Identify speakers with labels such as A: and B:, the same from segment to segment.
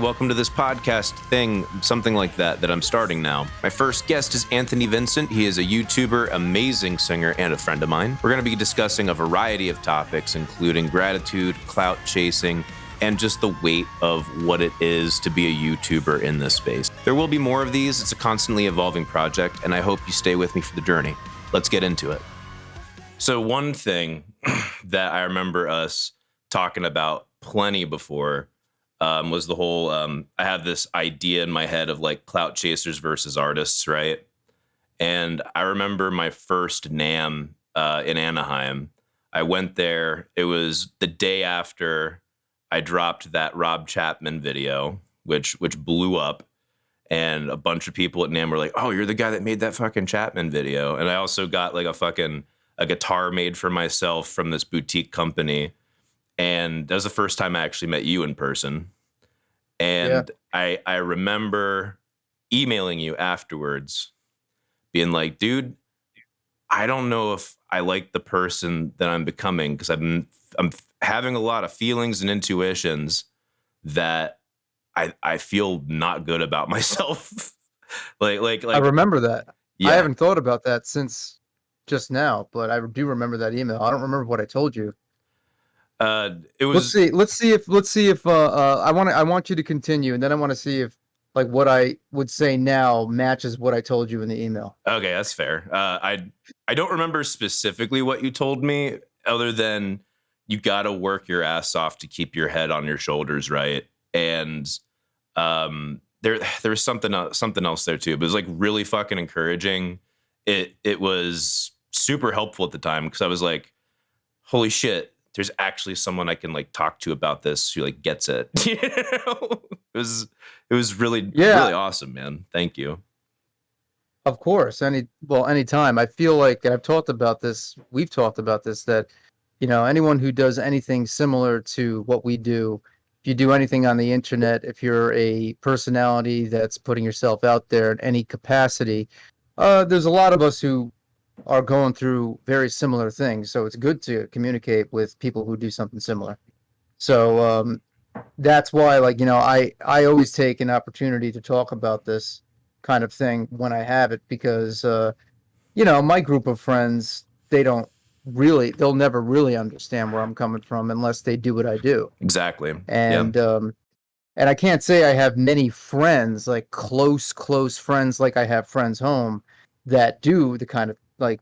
A: welcome to this podcast thing, something like that I'm starting now. My first guest is Anthony Vincent. He is a YouTuber, amazing singer, and a friend of mine. We're going to be discussing a variety of topics, including gratitude, clout chasing, and just the weight of what it is to be a YouTuber in this space. There will be more of these. It's a constantly evolving project, and I hope you stay with me for the journey. Let's get into it. So one thing that I remember us talking about plenty before was the whole, I have this idea in my head of like clout chasers versus artists, right? And I remember my first NAMM in Anaheim. I went there. It was the day after I dropped that Rob Chapman video, which blew up. And a bunch of people at NAMM were like, oh, you're the guy that made that fucking Chapman video. And I also got like a guitar made for myself from this boutique company. And that was the first time I actually met you in person. And yeah. I remember emailing you afterwards being like, dude, I don't know if I like the person that I'm becoming, because I'm having a lot of feelings and intuitions that I feel not good about myself. like
B: I remember that.
A: Yeah.
B: I haven't thought about that since just now, but I do remember that email. I don't remember what I told you.
A: It was.
B: Let's see if I want you to continue, and then I want to see if like what I would say now matches what I told you in the email.
A: Okay, that's fair. I don't remember specifically what you told me, other than you got to work your ass off to keep your head on your shoulders, right? And there was something else there too. But it was like really fucking encouraging. It was super helpful at the time, because I was like, holy shit, there's actually someone I can like talk to about this who like gets it. You know? It was really really awesome, man. Thank you.
B: Of course, anytime. I feel like I've talked about this. We've talked about this, that anyone who does anything similar to what we do, if you do anything on the internet, if you're a personality that's putting yourself out there in any capacity, there's a lot of us who are going through very similar things. So it's good to communicate with people who do something similar. So that's why, like, I always take an opportunity to talk about this kind of thing when I have it, because, my group of friends, they'll never really understand where I'm coming from unless they do what I do.
A: Exactly.
B: And, and I can't say I have many friends, like close friends, like I have friends home that do the kind of like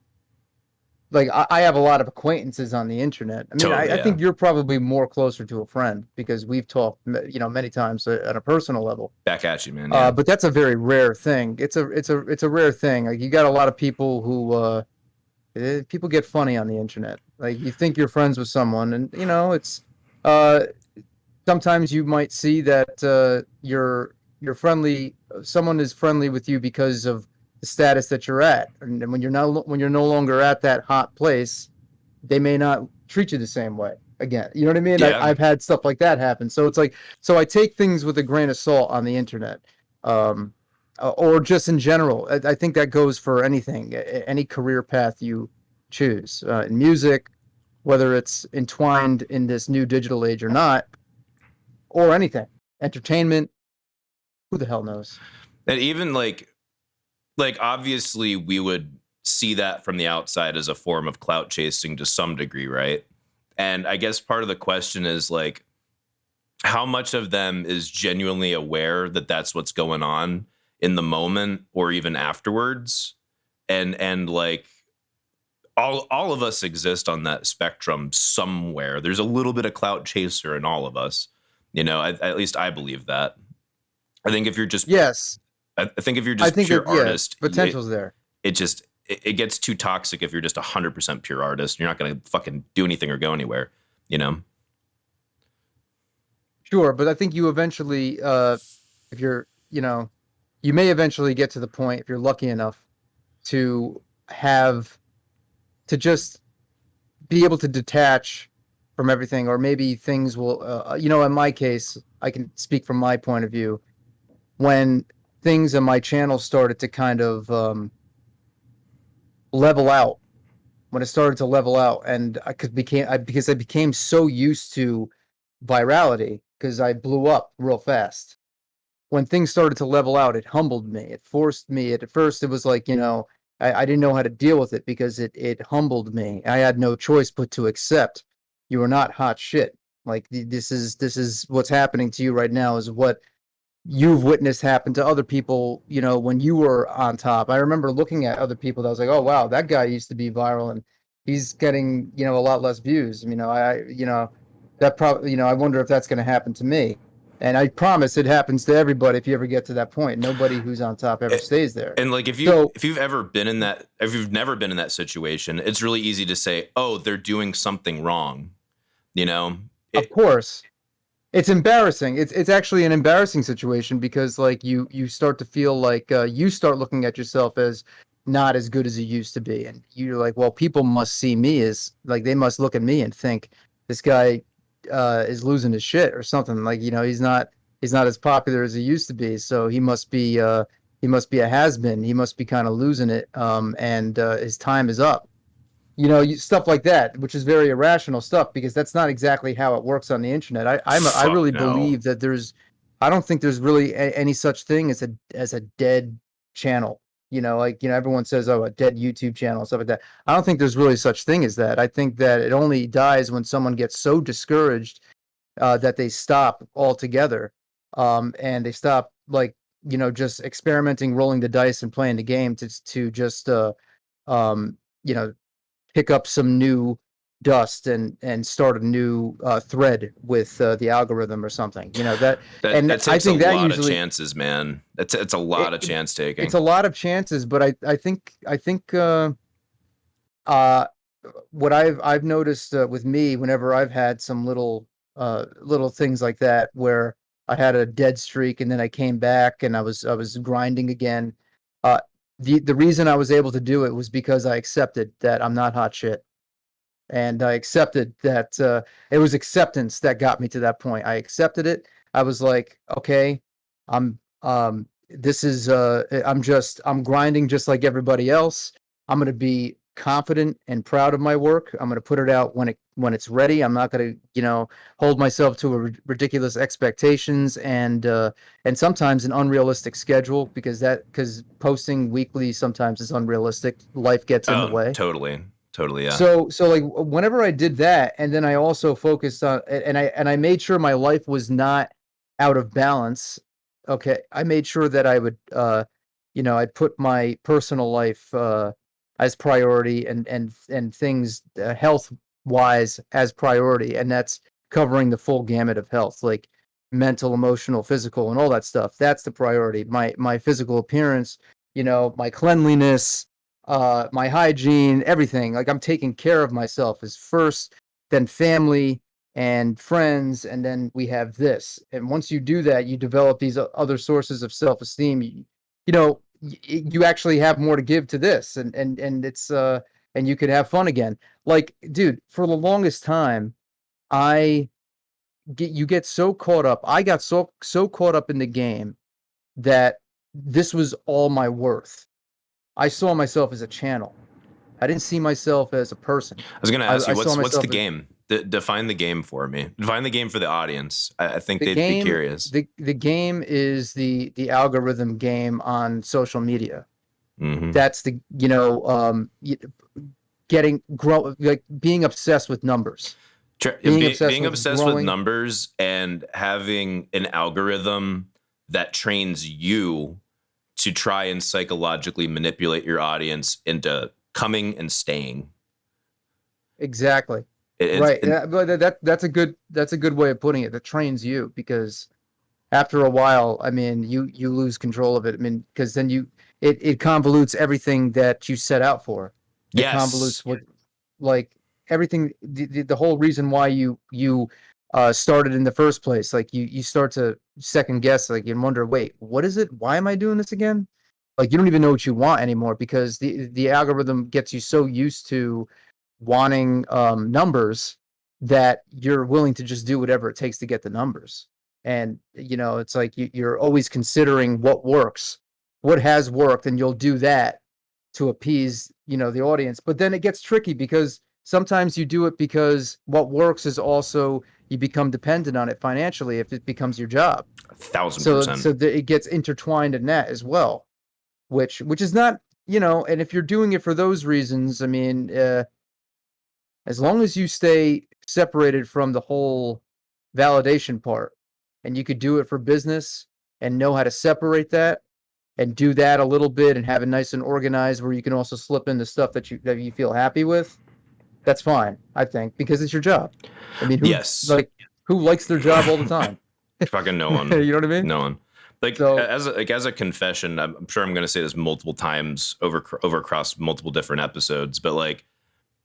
B: I have a lot of acquaintances on the internet. I mean, totally, I think you're probably more closer to a friend, because we've talked, many times at a personal level.
A: Back at you, man. Yeah.
B: But that's a very rare thing. It's a rare thing. Like, you got a lot of people who people get funny on the internet. Like, you think you're friends with someone, and it's sometimes you might see that you're friendly. Someone is friendly with you because of the status that you're at, and when you're no longer at that hot place, they may not treat you the same way again. You know what I mean?
A: Yeah.
B: I've had stuff like that happen. So it's like, so I take things with a grain of salt on the internet, or just in general. I think that goes for anything, any career path you choose, in music, whether it's entwined in this new digital age or not, or anything, entertainment. Who the hell knows?
A: And even like obviously we would see that from the outside as a form of clout chasing to some degree, right? And I guess part of the question is like, how much of them is genuinely aware that that's what's going on in the moment or even afterwards? And like all of us exist on that spectrum somewhere. There's a little bit of clout chaser in all of us. At least I believe that. I think if you're just I think if you're just pure artist,
B: potential's there.
A: It gets too toxic if you're just 100% pure artist. You're not going to fucking do anything or go anywhere,
B: Sure, but I think you eventually, if you're, you may eventually get to the point, if you're lucky enough, to just be able to detach from everything, or maybe things will, in my case, I can speak from my point of view. When things on my channel started to kind of level out, and because I became so used to virality, because I blew up real fast. when things started to level out, it humbled me. It forced me. At first, it was like, I didn't know how to deal with it because it humbled me. I had no choice but to accept you are not hot shit. Like this is what's happening to you right now is what you've witnessed happen to other people, when you were on top. I remember looking at other people that was like, oh wow, that guy used to be viral and he's getting, a lot less views. That probably, I wonder if that's going to happen to me. And I promise it happens to everybody if you ever get to that point. Nobody who's on top ever stays there.
A: And like
B: So,
A: if you've ever been in that, if you've never been in that situation, it's really easy to say, oh, they're doing something wrong.
B: of course, it's embarrassing. It's actually an embarrassing situation because like you start to feel like you start looking at yourself as not as good as you used to be, and you're like, well, people must see me as like they must look at me and think this guy is losing his shit or something. Like he's not as popular as he used to be, so he must be a has-been. He must be kind of losing it, and his time is up. Stuff like that, which is very irrational stuff because that's not exactly how it works on the internet. I really believe that I don't think there's really any such thing as a dead channel. Everyone says, oh, a dead YouTube channel, stuff like that. I don't think there's really such thing as that. I think that it only dies when someone gets so discouraged that they stop altogether, and they stop just experimenting, rolling the dice, and playing the game to just um, you know pick up some new dust and start a new thread with the algorithm or something. And
A: that
B: I
A: takes a
B: think that
A: lot of
B: usually
A: chances, man. It's a lot of chance taking.
B: it's a lot of chances, but I think uh, what I've noticed with me whenever I've had some little things like that where I had a dead streak and then I came back and I was grinding again. Uh, the reason I was able to do it was because I accepted that I'm not hot shit, and I accepted that it was acceptance that got me to that point. I accepted it. I was like, okay, I'm this is I'm grinding just like everybody else. I'm going to be confident and proud of my work. I'm going to put it out when it's ready. I'm not going to, hold myself to ridiculous expectations and sometimes an unrealistic schedule because posting weekly sometimes is unrealistic. Life gets in the
A: Oh,
B: way.
A: totally, yeah.
B: So like whenever I did that, and then I also focused on, and I made sure my life was not out of balance. Okay, I made sure that I would, I put my personal life as priority, and things health wise as priority, and that's covering the full gamut of health, like mental, emotional, physical, and all that stuff. That's the priority. My physical appearance, my cleanliness, my hygiene, everything. Like I'm taking care of myself is first, then family and friends, and then we have this. And once you do that, you develop these other sources of self-esteem. You actually have more to give to this, and it's and you could have fun again. Like, dude, for the longest time, I you get so caught up. I got so caught up in the game that this was all my worth. I saw myself as a channel. I didn't see myself as a person.
A: I was going to ask
B: I
A: you,
B: saw
A: what's the
B: myself as
A: game? Define the game for me. Define the game for the audience. I think
B: the
A: they'd be
B: game.
A: curious.
B: The game is the algorithm game on social media.
A: Mm-hmm.
B: That's the like being obsessed with numbers,
A: Being
B: with
A: obsessed with
B: growing.
A: numbers and having an algorithm that trains you to try and psychologically manipulate your audience into coming and staying.
B: Exactly.
A: It's
B: Right. Yeah, but that's a good way of putting it. That trains you because after a while, I mean, you lose control of it. I mean, because then it convolutes everything that you set out for. It
A: yes.
B: convolutes what, like everything, the whole reason why you started in the first place. Like you start to second guess, like and wonder, wait, what is it? Why am I doing this again? Like you don't even know what you want anymore because the algorithm gets you so used to wanting numbers that you're willing to just do whatever it takes to get the numbers. And it's like you're always considering what works, what has worked, and you'll do that to appease the audience. But then it gets tricky because sometimes you do it because what works is also you become dependent on it financially if it becomes your job. So
A: 1000%.
B: it gets intertwined in that as well, which is not, and if you're doing it for those reasons, I mean, as long as you stay separated from the whole validation part, and you could do it for business and know how to separate that and do that a little bit and have it nice and organized where you can also slip in the stuff that you feel happy with, that's fine, I think, because it's your job. I mean,
A: Yes.
B: who likes their job all the time?
A: Fucking no one.
B: You know what I mean?
A: No one. Like
B: So
A: as a confession, I'm sure I'm going to say this multiple times over across multiple different episodes, but like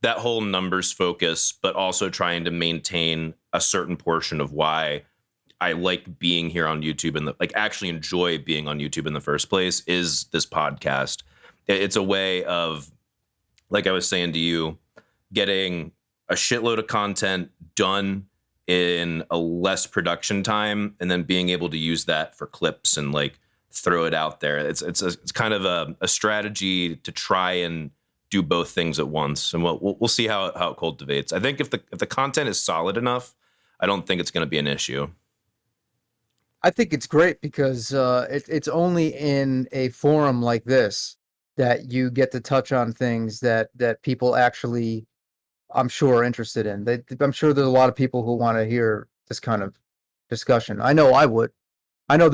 A: that whole numbers focus, but also trying to maintain a certain portion of why I like being here on YouTube and like actually enjoy being on YouTube in the first place is this podcast. It's a way of, like I was saying to you, getting a shitload of content done in a less production time and then being able to use that for clips and like throw it out there. It's kind of a strategy to try and do both things at once, and we'll see how it cultivates. I think if the content is solid enough, I don't think it's going to be an issue.
B: I think it's great because it's only in a forum like this that you get to touch on things that people actually, I'm sure, are interested in. I'm sure there's a lot of people who want to hear this kind of discussion. I know I would. I know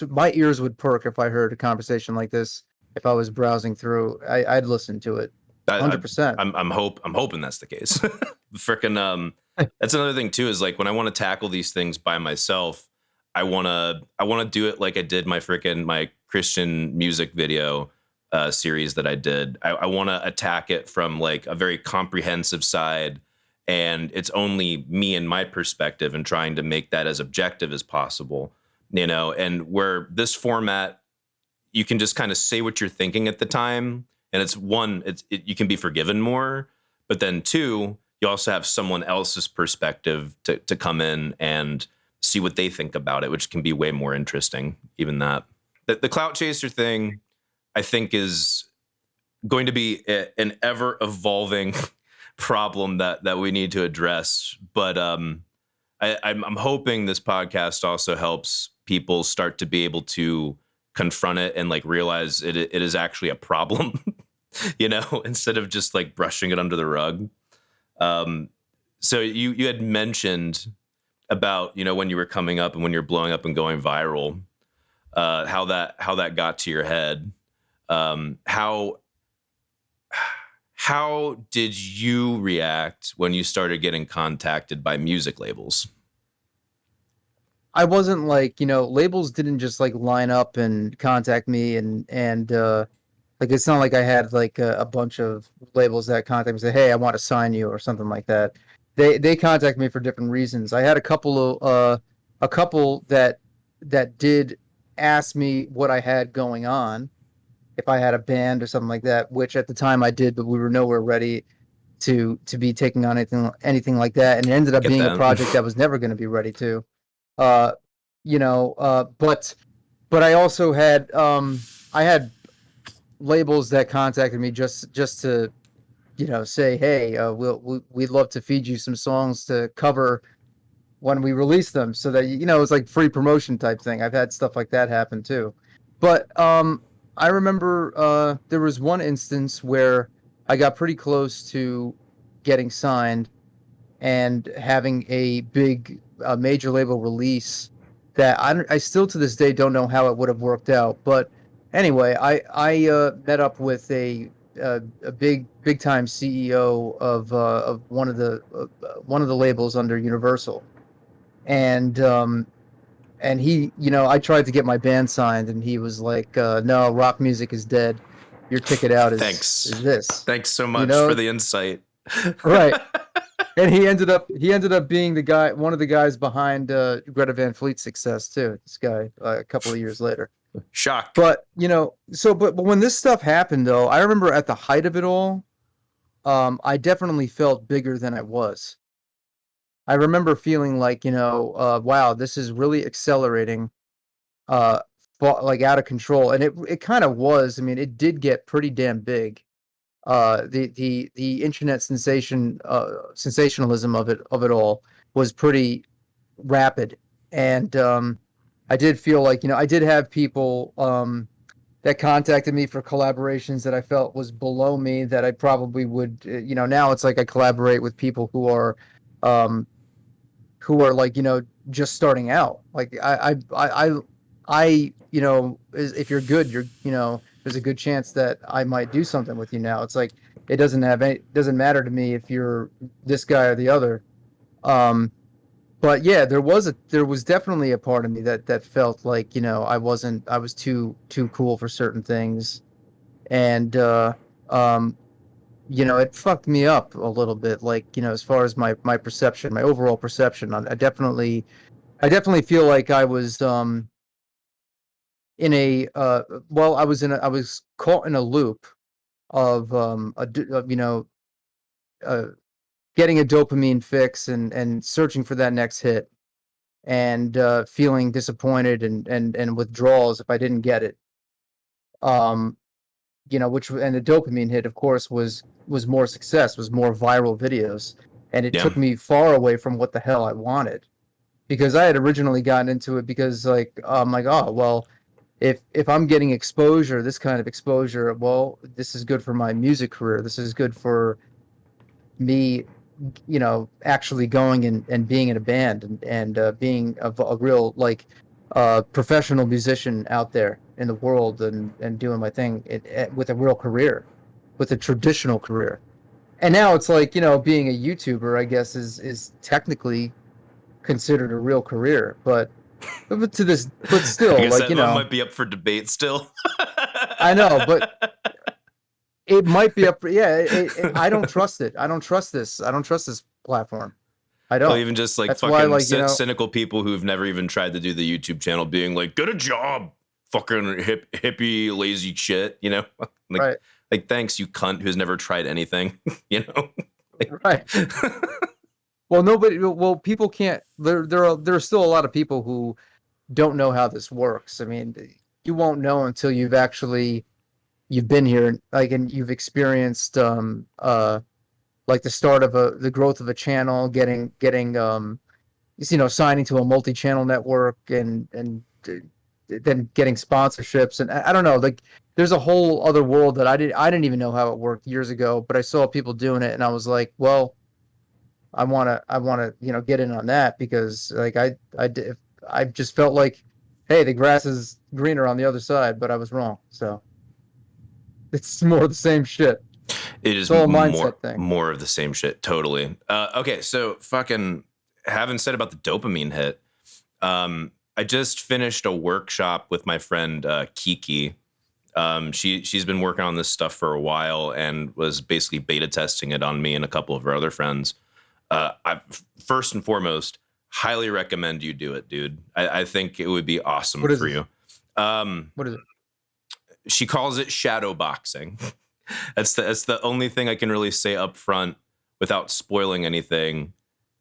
B: my ears would perk if I heard a conversation like this. If I was browsing through, I'd listen to it. 100%.
A: I'm hoping that's the case. Freaking that's another thing too, is like when I want to tackle these things by myself, I wanna do it like I did my Christian music video series that I did. I want to attack it from like a very comprehensive side, and it's only me and my perspective, and trying to make that as objective as possible, and where this format, you can just kind of say what you're thinking at the time, and you can be forgiven more, but then two, you also have someone else's perspective to come in and see what they think about it, which can be way more interesting. Even that, the Clout Chaser thing, I think, is going to be an ever evolving problem that we need to address. But I'm hoping this podcast also helps people start to be able to confront it and like realize it is actually a problem, instead of just like brushing it under the rug. So you had mentioned about, when you were coming up and when you're blowing up and going viral, how that got to your head. How did you react when you started getting contacted by music labels?
B: I wasn't like, labels didn't just like line up and contact me and like it's not like I had like a bunch of labels that contact me and say, "Hey, I want to sign you," or something like that. They contact me for different reasons. I had a couple that did ask me what I had going on, if I had a band or something like that, which at the time I did, but we were nowhere ready to be taking on anything like that, and it ended up being a project that was never going to be ready to. But I also had I had labels that contacted me just to say, "Hey, we'd love to feed you some songs to cover when we release them," so that it's like free promotion type thing. I've had stuff like that happen too. But I remember there was one instance where I got pretty close to getting signed and having a big major label release that I still to this day don't know how it would have worked out. But anyway, I met up with a big time CEO of one of the labels under Universal, and he, I tried to get my band signed, and he was like, "No, rock music is dead. Your ticket out is this."
A: Thanks so much for the insight.
B: Right. And he ended up being one of the guys behind Greta Van Fleet's success too. This guy, a couple of years later.
A: Shock.
B: But but when this stuff happened, though, I remember at the height of it all, I definitely felt bigger than I was. I remember feeling like, wow, this is really accelerating, like out of control, and it kind of was. I mean, it did get pretty damn big. The internet sensationalism of it all was pretty rapid. And I did feel like, I did have people that contacted me for collaborations that I felt was below me, that I probably would, now it's like I collaborate with people um, who are like, just starting out. Like if you're good, there's a good chance that I might do something with you now. It's like, doesn't matter to me if you're this guy or the other. But yeah, there was definitely a part of me that felt like, I was too cool for certain things. And um it fucked me up a little bit, like, as far as my perception, my overall perception. I definitely feel like I was in a I was caught in a loop of uh getting a dopamine fix and searching for that next hit, and feeling disappointed and withdrawals if I didn't get it. Um, and the dopamine hit, of course, was more success, was more viral videos, and it
A: Yeah.
B: took me far away from what the hell I wanted, because I had originally gotten into it because, like, I'm like, oh well, if I'm getting exposure, this kind of exposure, well, this is good for my music career. This is good for me, actually going and being in a band, and being a real, like, professional musician out there in the world, and doing my thing with a real career, with a traditional career. And now it's like, being a YouTuber, I guess, is technically considered a real career, but
A: I
B: still,
A: guess
B: like,
A: that one might be up for debate still.
B: I know, but it might be up for, yeah. I don't trust it. I don't trust this. I don't trust this platform. I
A: Well,
B: don't.
A: even just like
B: That's why,
A: fucking
B: like,
A: cynical people who've never even tried to do the YouTube channel being like, get a job, fucking hippie, lazy shit, like,
B: right,
A: like, thanks, you cunt who's never tried anything,
B: right. Well, people can't. There are still a lot of people who don't know how this works. I mean, you won't know until you've been here, like, and you've experienced like the start of the growth of a channel, getting signing to a multi-channel network, and then getting sponsorships, and I don't know, like, there's a whole other world that I didn't even know how it worked years ago, but I saw people doing it and I was like, well, I want to get in on that, because, like, I just felt like, hey, the grass is greener on the other side, but I was wrong. So it's more of the same shit.
A: it
B: It's
A: is
B: all a mindset thing.
A: more of the same shit. Totally. Okay. So fucking having said about the dopamine hit, I just finished a workshop with my friend, Kiki. She's been working on this stuff for a while and was basically beta testing it on me and a couple of our other friends. I First and foremost, highly recommend you do it, dude. I think it would be awesome
B: What is
A: for
B: this?
A: you.
B: What is it?
A: She calls it shadow boxing. That's the only thing I can really say up front without spoiling anything.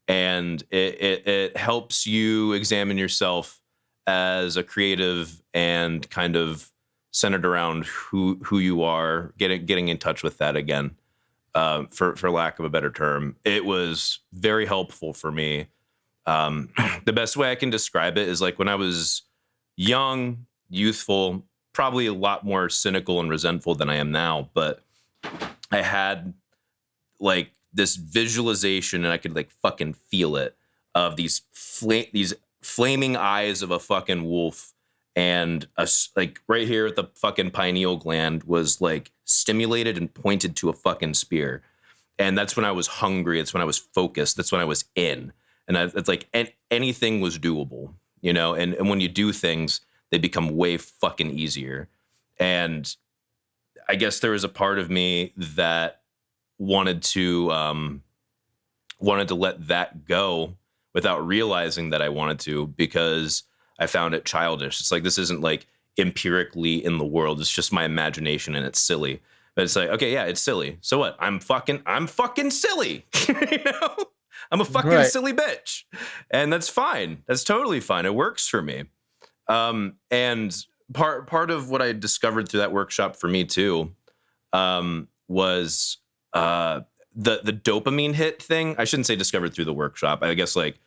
A: And it helps you examine yourself as a creative and kind of centered around who you are, getting in touch with that again. For lack of a better term, it was very helpful for me. The best way I can describe it is like when I was young, youthful, probably a lot more cynical and resentful than I am now, but I had like this visualization and I could like fucking feel it of these flaming eyes of a fucking wolf, and like right here at the fucking pineal gland was like stimulated and pointed to a fucking spear. And that's when I was hungry. It's when I was focused. That's when I was in. And it's like anything was doable, and when you do things, they become way fucking easier. And I guess there was a part of me that wanted to let that go without realizing that I wanted to, because I found it childish. It's like, this isn't like empirically in the world. It's just my imagination and it's silly. But it's like, okay, yeah, it's silly. So what? I'm fucking silly. I'm a fucking
B: Right.
A: silly bitch. And that's fine. That's totally fine. It works for me. And part of what I discovered through that workshop for me too, was the dopamine hit thing. I shouldn't say discovered through the workshop. I guess like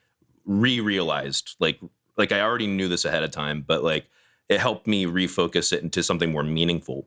A: realized like I already knew this ahead of time, but like it helped me refocus it into something more meaningful.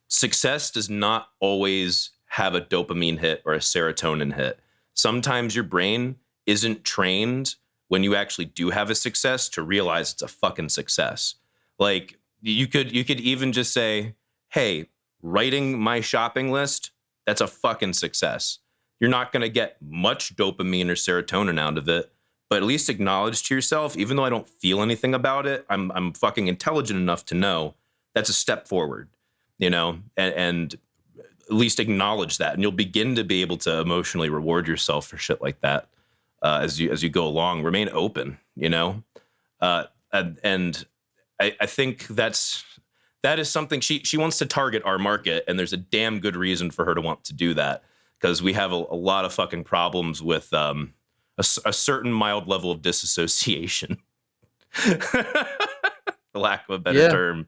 A: Success does not always have a dopamine hit or a serotonin hit. Sometimes your brain isn't trained when you actually do have a success to realize it's a fucking success. Like you could even just say, "Hey, writing my shopping list, that's a fucking success." You're not going to get much dopamine or serotonin out of it, but at least acknowledge to yourself, even though I don't feel anything about it, I'm fucking intelligent enough to know that's a step forward, you know, and at least acknowledge that, and you'll begin to be able to emotionally reward yourself for shit like that as you go along. Remain open, you know, and I think that is something she wants to target our market, and there's a damn good reason for her to want to do that, because we have a lot of fucking problems with a certain mild level of disassociation, for lack of a better term.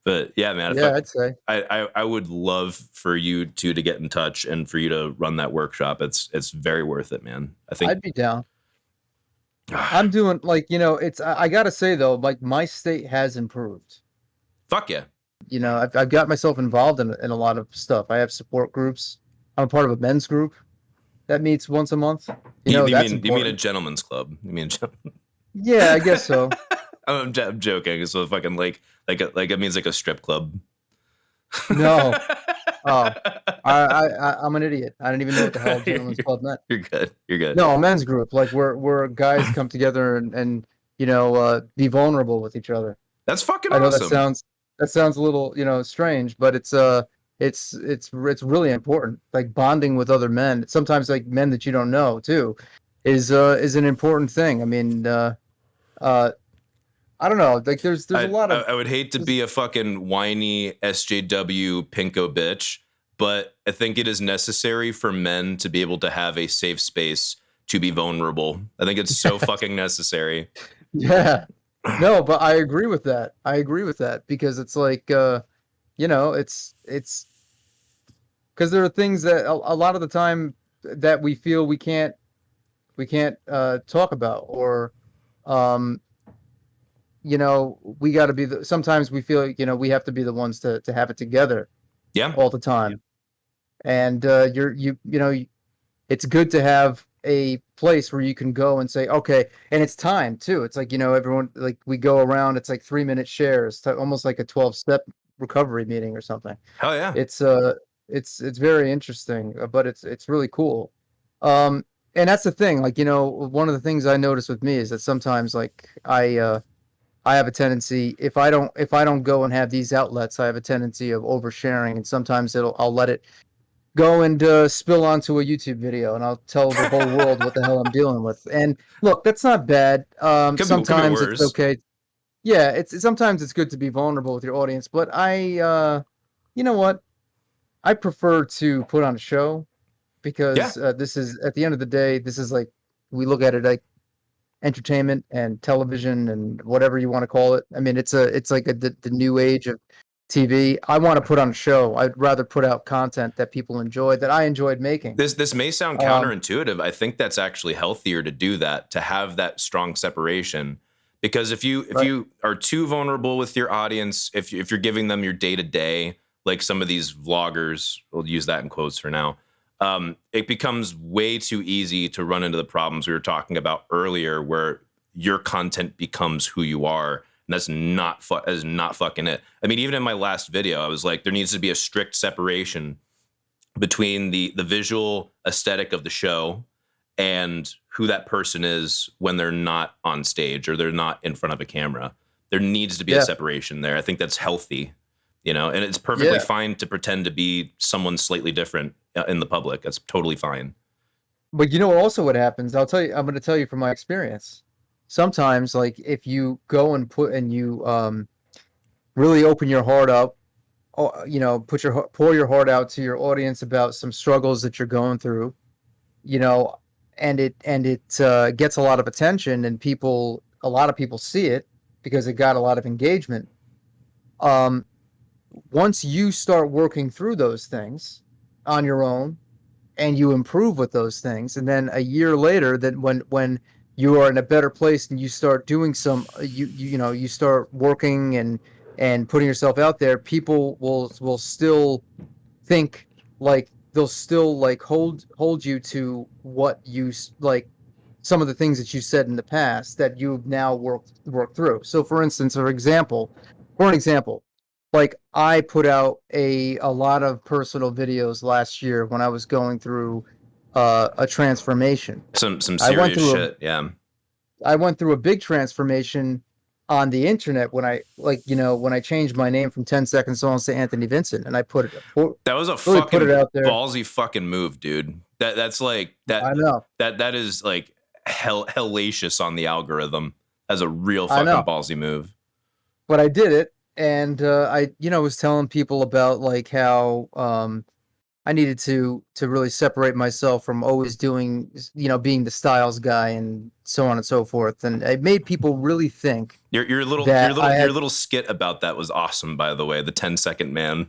A: But yeah, man,
B: I'd say
A: I would love for you two to get in touch and for you to run that workshop. It's very worth it, man. I think
B: I'd be down. I'm doing like, you know, I gotta say though, like my state has improved.
A: Fuck yeah.
B: You know, I've got myself involved in a lot of stuff. I have support groups. I'm a part of a men's group that meets once a month. You
A: mean a gentleman's club? You mean
B: yeah, I guess so.
A: I'm joking. So fucking like it means like a strip club.
B: No. Oh, I'm an idiot. I didn't even know what the hell gentleman's club meant.
A: You're good.
B: No, a men's group, like where guys come together and you know be vulnerable with each other.
A: That's fucking
B: awesome. I know that sounds a little, you know, strange, but it's really important. Like bonding with other men, sometimes like men that you don't know too, is an important thing. I mean, I don't know. Like there's a lot of.
A: I would hate to be a fucking whiny SJW pinko bitch, but I think it is necessary for men to be able to have a safe space to be vulnerable. I think it's so fucking necessary.
B: Yeah. No, but I agree with that. Because it's like, you know, it's because there are things that a lot of the time that we feel we can't talk about, or you know, we got to be sometimes we feel, you know, we have to be the ones to have it together.
A: Yeah.
B: All the time. And you know, it's good to have a place where you can go and say, okay, and it's time too. It's like, you know, everyone, like we go around, it's like 3-minute shares, almost like a 12-step recovery meeting or something.
A: Hell yeah.
B: It's very interesting, but it's really cool. And that's the thing, like, you know, one of the things I notice with me is that sometimes like I have a tendency, if I don't go and have these outlets, I have a tendency of oversharing, and sometimes I'll let it go and spill onto a YouTube video, and I'll tell the whole world what the hell I'm dealing with. And look, that's not bad. Sometimes it's okay. Yeah, sometimes it's good to be vulnerable with your audience, but you know what? I prefer to put on a show, because this is, at the end of the day, this is like, we look at it like entertainment and television and whatever you want to call it. I mean, it's like the new age of TV. I want to put on a show. I'd rather put out content that people enjoy, that I enjoyed making.
A: This may sound counterintuitive. I think that's actually healthier to do that, to have that strong separation, because if you are too vulnerable with your audience, if you're giving them your day to day, like some of these vloggers, we'll use that in quotes for now, it becomes way too easy to run into the problems we were talking about earlier, where your content becomes who you are. And that's not fucking it. I mean, even in my last video, I was like, there needs to be a strict separation between the visual aesthetic of the show and who that person is when they're not on stage or they're not in front of a camera. There needs to be a separation there. I think that's healthy, you know, and it's perfectly fine to pretend to be someone slightly different in the public. That's totally fine.
B: But you know also what happens? I'm going to tell you from my experience. Sometimes, like, if you go and you really open your heart up, you know, pour your heart out to your audience about some struggles that you're going through, you know, and it gets a lot of attention, and a lot of people see it because it got a lot of engagement. once you start working through those things on your own and you improve with those things, and then a year later, then when you are in a better place and you start doing some you start working and putting yourself out there, people will still think like they'll still like hold you to what you like some of the things that you said in the past that you've now worked through. So for instance, for an example, like I put out a lot of personal videos last year when I was going through a transformation.
A: Some
B: I went
A: serious
B: through
A: shit. Yeah.
B: I went through a big transformation on the internet when when I changed my name from 10 Second Songs to Anthony Vincent, and I
A: That was a
B: really put it
A: fucking
B: out there.
A: ballsy fucking move, dude. That's like
B: I know.
A: that is like hellacious on the algorithm as a real
B: I
A: fucking
B: know.
A: ballsy move.
B: But I did it, and I was telling people about like how I needed to really separate myself from always doing being the styles guy and so on and so forth, and it made people really think
A: Your little
B: that I
A: your
B: had.
A: little skit about that was awesome, by the way. The 10-second man.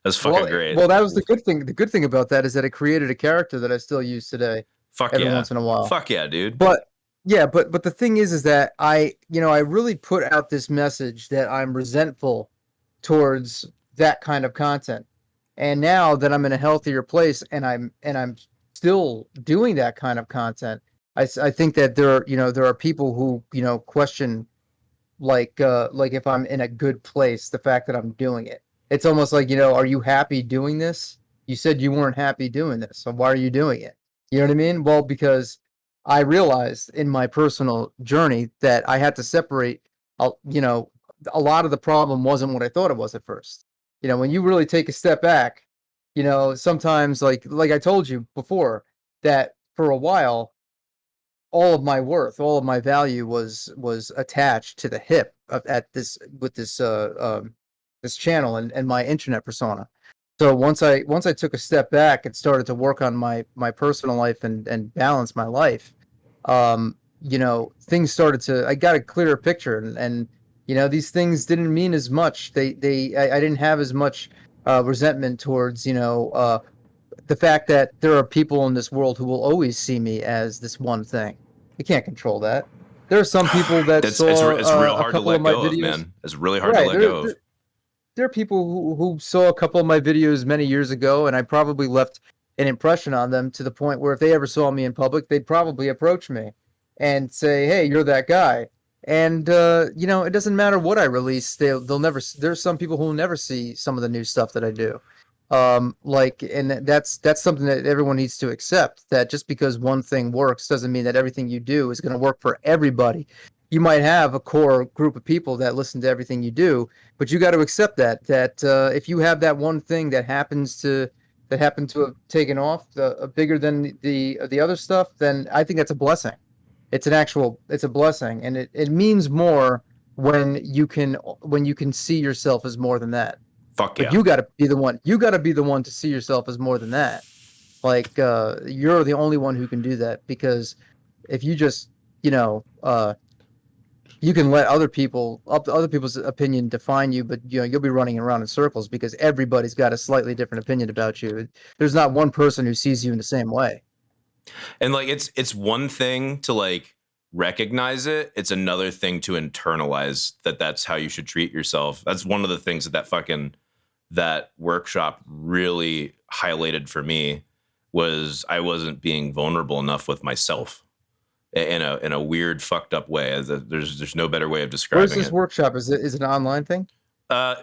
A: That's fucking
B: Well,
A: great.
B: well, that was the good thing. The good thing about that is that it created a character that I still use today,
A: Fuck
B: every
A: yeah.
B: once in a while.
A: Fuck yeah, dude.
B: But yeah, but the thing is that I really put out this message that I'm resentful towards that kind of content. And now that I'm in a healthier place and I'm still doing that kind of content, I think that there are people who, question like if I'm in a good place, the fact that I'm doing it. It's almost like, are you happy doing this? You said you weren't happy doing this, so why are you doing it? You know what I mean? Well, because I realized in my personal journey that I had to separate, a lot of the problem wasn't what I thought it was at first. When you really take a step back, sometimes like I told you before, that for a while all of my worth, all of my value was attached to the hip at this with this channel and my internet persona. So once I took a step back and started to work on my personal life and balance my life, things started to I got a clearer picture and these things didn't mean as much. I didn't have as much resentment towards the fact that there are people in this world who will always see me as this one thing. You can't control that. There are some people that saw
A: It's real
B: a
A: hard to
B: couple of
A: let
B: my
A: go of,
B: videos.
A: man. It's really hard to
B: Right.
A: let go of.
B: There are people who saw a couple of my videos many years ago, and I probably left an impression on them to the point where if they ever saw me in public, they'd probably approach me and say, "Hey, you're that guy." And it doesn't matter what I release; they'll never. There's some people who will never see some of the new stuff that I do. And that's something that everyone needs to accept, that just because one thing works doesn't mean that everything you do is going to work for everybody. You might have a core group of people that listen to everything you do, but you got to accept that if you have that one thing that happened to have taken off bigger than the other stuff, then I think that's a blessing. It's a blessing, and it means more when you can see yourself as more than that.
A: Fuck
B: But
A: yeah.
B: you got to be the one. You got to be the one to see yourself as more than that. Like you're the only one who can do that, because if you just you can let other people's opinion define you, but you'll be running around in circles because everybody's got a slightly different opinion about you. There's not one person who sees you in the same way.
A: And like it's one thing to like recognize it, it's another thing to internalize that that's how you should treat yourself. That's one of the things that workshop really highlighted for me, was I wasn't being vulnerable enough with myself in a weird fucked up way. There's no better way of
B: Where's
A: describing
B: this
A: it.
B: workshop? Is it an online thing?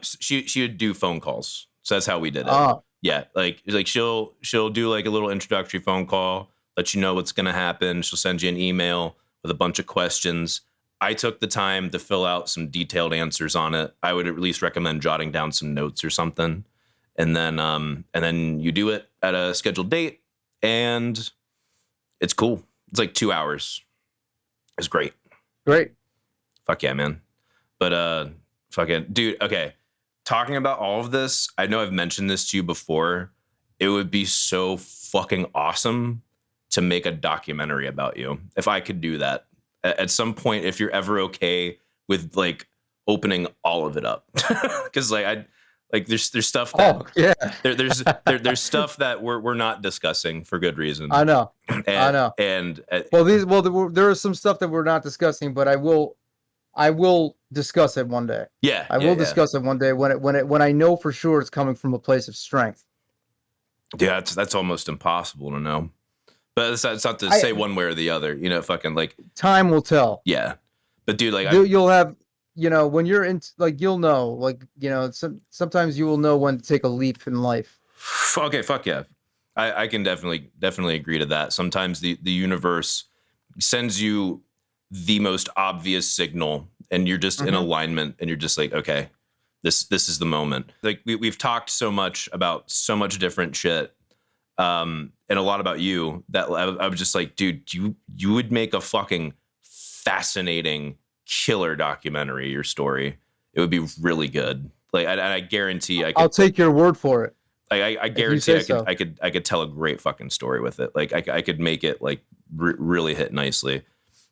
A: She would do phone calls, so that's how we did it.
B: Oh,
A: Yeah, like she'll do like a little introductory phone call, let you know what's gonna happen. She'll send you an email with a bunch of questions. I took the time to fill out some detailed answers on it. I would at least recommend jotting down some notes or something, and then you do it at a scheduled date, and it's cool. It's like 2 hours. It's great.
B: great.
A: Fuck yeah, man. But fucking dude, okay. Talking about all of this, I know I've mentioned this to you before. It would be so fucking awesome to make a documentary about you. If I could do that at some point, if you're ever okay with like opening all of it up. Cause like Like there's stuff that
B: Oh yeah,
A: there's stuff that we're not discussing for good reason.
B: I know, I
A: And
B: know.
A: and
B: Well, there is some stuff that we're not discussing, but I will discuss it one day.
A: yeah,
B: I
A: yeah,
B: will
A: yeah.
B: discuss it one day when I know for sure it's coming from a place of strength.
A: Yeah, that's almost impossible to know. But it's not to
B: I
A: say one way or the other, you know, fucking like,
B: Time will tell.
A: yeah. But dude, like I
B: You'll have, when you're in, like, you'll know, like, sometimes you will know when to take a leap in life.
A: okay, fuck yeah. I can definitely agree to that. Sometimes the universe sends you the most obvious signal and you're just in
B: Mhm.
A: alignment and you're just like, okay, this is the moment. Like we've talked so much about so much different shit. And a lot about you that I was just like, dude, you would make a fucking fascinating killer documentary, your story. It would be really good. Like I guarantee I
B: I'll
A: could
B: take your word for it
A: I
B: if you
A: guarantee
B: say so.
A: I could tell a great fucking story with it. Like I could make it like really hit nicely.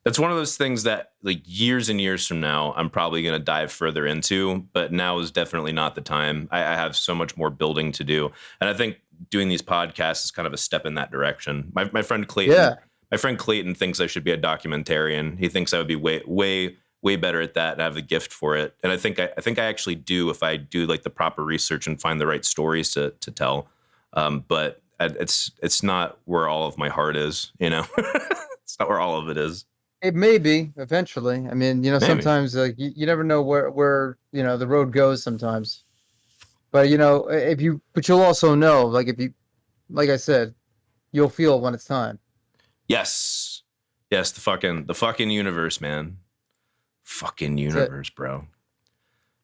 A: That's one of those things that like years and years from now, I'm probably going to dive further into, but now is definitely not the time. I have so much more building to do. And I think doing these podcasts is kind of a step in that direction. My friend Clayton,
B: Yeah.
A: my friend Clayton thinks I should be a documentarian. He thinks I would be way better at that and have a gift for it. And I think I actually do if I do like the proper research and find the right stories to tell. But it's not where all of my heart is, you know. It's not where all of it is.
B: It may be eventually. I mean,
A: Maybe.
B: sometimes you never know where the road goes sometimes. But but you'll also know, like, like I said, you'll feel when it's time.
A: Yes. Yes, the fucking universe, man. Fucking
B: That's it.
A: universe, bro.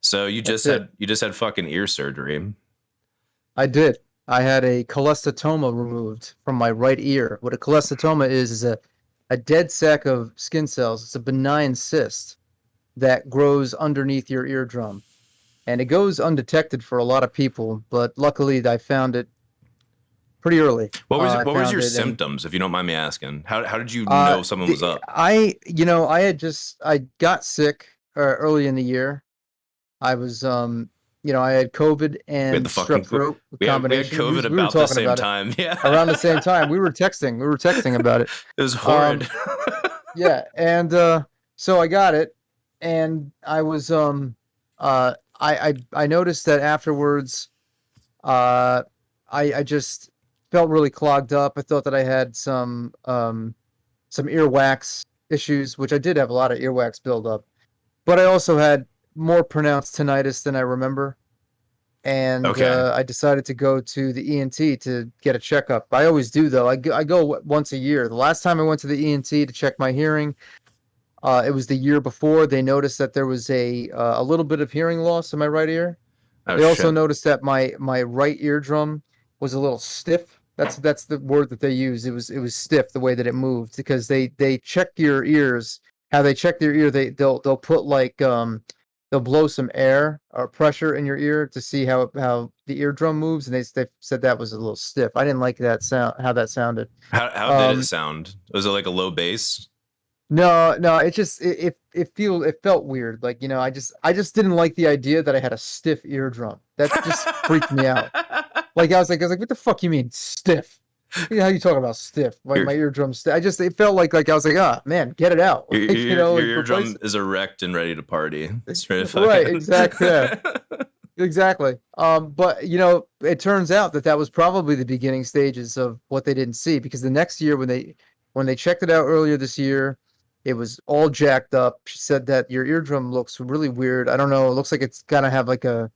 A: So
B: That's it.
A: you just had fucking ear surgery.
B: I did. I had a cholestoma removed from my right ear. What a cholestoma is a dead sac of skin cells. It's a benign cyst that grows underneath your eardrum. And it goes undetected for a lot of people, but luckily I found it pretty early. I
A: What was
B: found
A: your
B: it, and
A: symptoms, if you don't mind me asking? How did you know someone was up?
B: I got sick early in the year. I was I had COVID
A: We had
B: and
A: the fucking
B: strep throat
A: we had
B: combination.
A: COVID
B: We were
A: about the
B: talking
A: same
B: about it
A: time. Yeah.
B: around the same time. We were texting. We were texting about it.
A: It was horrid.
B: Um, yeah, and so I got it, and I was I noticed that afterwards, uh, I just felt really clogged up. I thought that I had some earwax issues, which I did have a lot of earwax buildup, but I also had more pronounced tinnitus than I remember. And
A: Okay.
B: I decided to go to the ENT to get a checkup. I always do, though. I go once a year. The last time I went to the ENT to check my hearing, it was the year before. They noticed that there was a little bit of hearing loss in my right ear.
A: Oh
B: They also
A: shit.
B: noticed that my right eardrum was a little stiff. That's the word that they use. It was stiff the way that it moved, because they check your ears. How they check their ear, they'll put like they'll blow some air or pressure in your ear to see how the eardrum moves, and they said that was a little stiff. I didn't like that sound, how that sounded.
A: How did it
B: Um,
A: sound? Was it like a low bass?
B: no, no, it felt weird. Like, I just didn't like the idea that I had a stiff eardrum. That just freaked me out. Like, I was like, what the fuck you mean stiff? How you talking about stiff? Like,
A: your,
B: my eardrum's stiff. It felt like I was like, ah, man, get it out. Like,
A: your
B: like, replace
A: eardrum is erect and ready to party.
B: it.
A: Straight
B: Right,
A: fucking.
B: exactly. Yeah, exactly. But it turns out that was probably the beginning stages of what they didn't see, because the next year when they checked it out earlier this year, it was all jacked up. She said that your eardrum looks really weird. I don't know. It looks like it's kind of have like a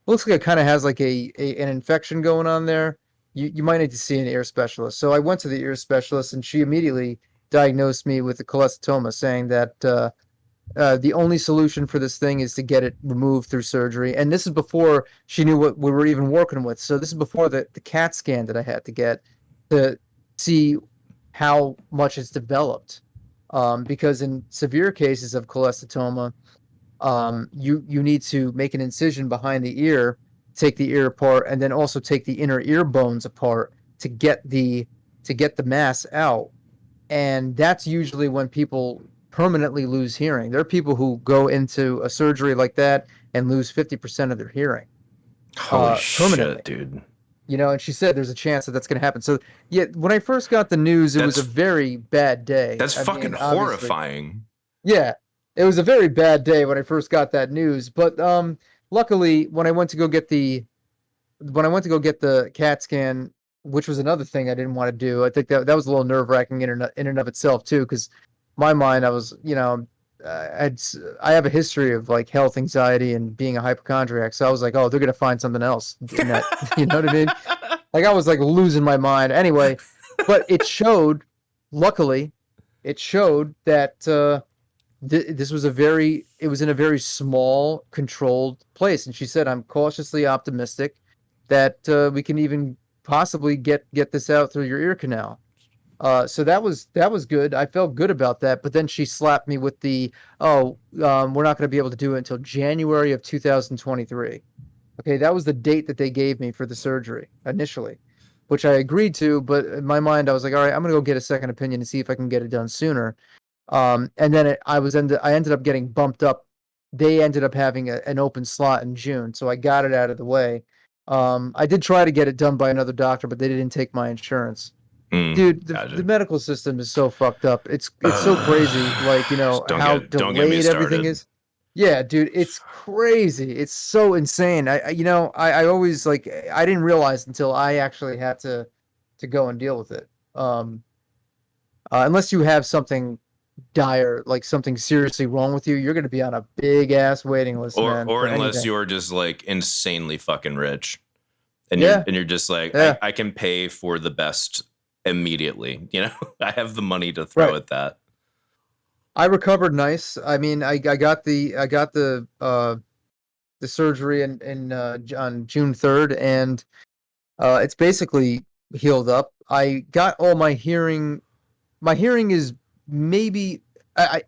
B: looks like it kind of has like an infection going on there. You might need to see an ear specialist. So I went to the ear specialist, and she immediately diagnosed me with the cholestoma, saying that the only solution for this thing is to get it removed through surgery. And this is before she knew what we were even working with. So this is before the CAT scan that I had to get to see how much it's developed. Because in severe cases of cholestoma, you need to make an incision behind the ear, take the ear apart, and then also take the inner ear bones apart to get the mass out. And that's usually when people permanently lose hearing. There are people who go into a surgery like that and lose 50% of their hearing.
A: Holy shit,
B: permanently.
A: dude.
B: And she said there's a chance that that's going to happen. So, yeah, when I first got the news, it was a
A: That's
B: very bad day.
A: that's
B: I
A: fucking
B: mean, obviously,
A: horrifying.
B: yeah, it was a very bad day when I first got that news. But luckily, when I went to go get the CAT scan, which was another thing I didn't want to do. I think that was a little nerve wracking in and of itself too, because my mind, I was, I have a history of like health anxiety and being a hypochondriac. So I was like, oh, they're gonna find something else in that. You know what I mean? Like I was like losing my mind. Anyway, but luckily, it showed that this was it was in a very small, controlled place. And she said, I'm cautiously optimistic that we can even possibly get this out through your ear canal. So that was good. I felt good about that. But then she slapped me with we're not going to be able to do it until January of 2023. Okay, that was the date that they gave me for the surgery initially, which I agreed to. But in my mind, I was like, all right, I'm going to go get a second opinion and see if I can get it done sooner. And then I ended up getting bumped up. They ended up having an open slot in June, so I got it out of the way. I did try to get it done by another doctor, but they didn't take my insurance. Dude, the
A: Gotcha.
B: medical system is so fucked up. It's so crazy, like, how
A: don't get me
B: delayed everything
A: started.
B: is. Yeah, dude, it's crazy. It's so insane. I always like I didn't realize until I actually had to go and deal with it. Unless you have something dire, like something seriously wrong with you, you're going to be on a big ass waiting list, man.
A: Or
B: For
A: unless
B: anything.
A: you're just like insanely fucking rich, and
B: Yeah.
A: you're just like,
B: Yeah.
A: I can pay for the best immediately. I have the money to throw at that.
B: I recovered nice. I mean, I got the surgery on June 3rd, and it's basically healed up. I got all my hearing. My hearing is maybe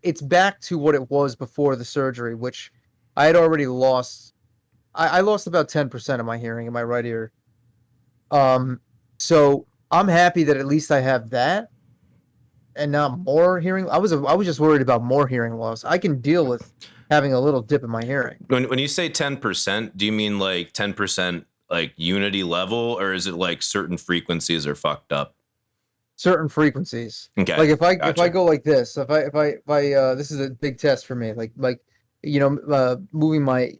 B: it's back to what it was before the surgery, which I had already lost. I lost about 10% of my hearing in my right ear. So I'm happy that at least I have that, and not more hearing. I was just worried about more hearing loss. I can deal with having a little dip in my hearing.
A: When you say 10%, do you mean like 10% like unity level, or is it like certain frequencies are fucked up?
B: Certain frequencies.
A: Okay.
B: Like if I
A: Gotcha.
B: go like this, if I this is a big test for me. Like moving my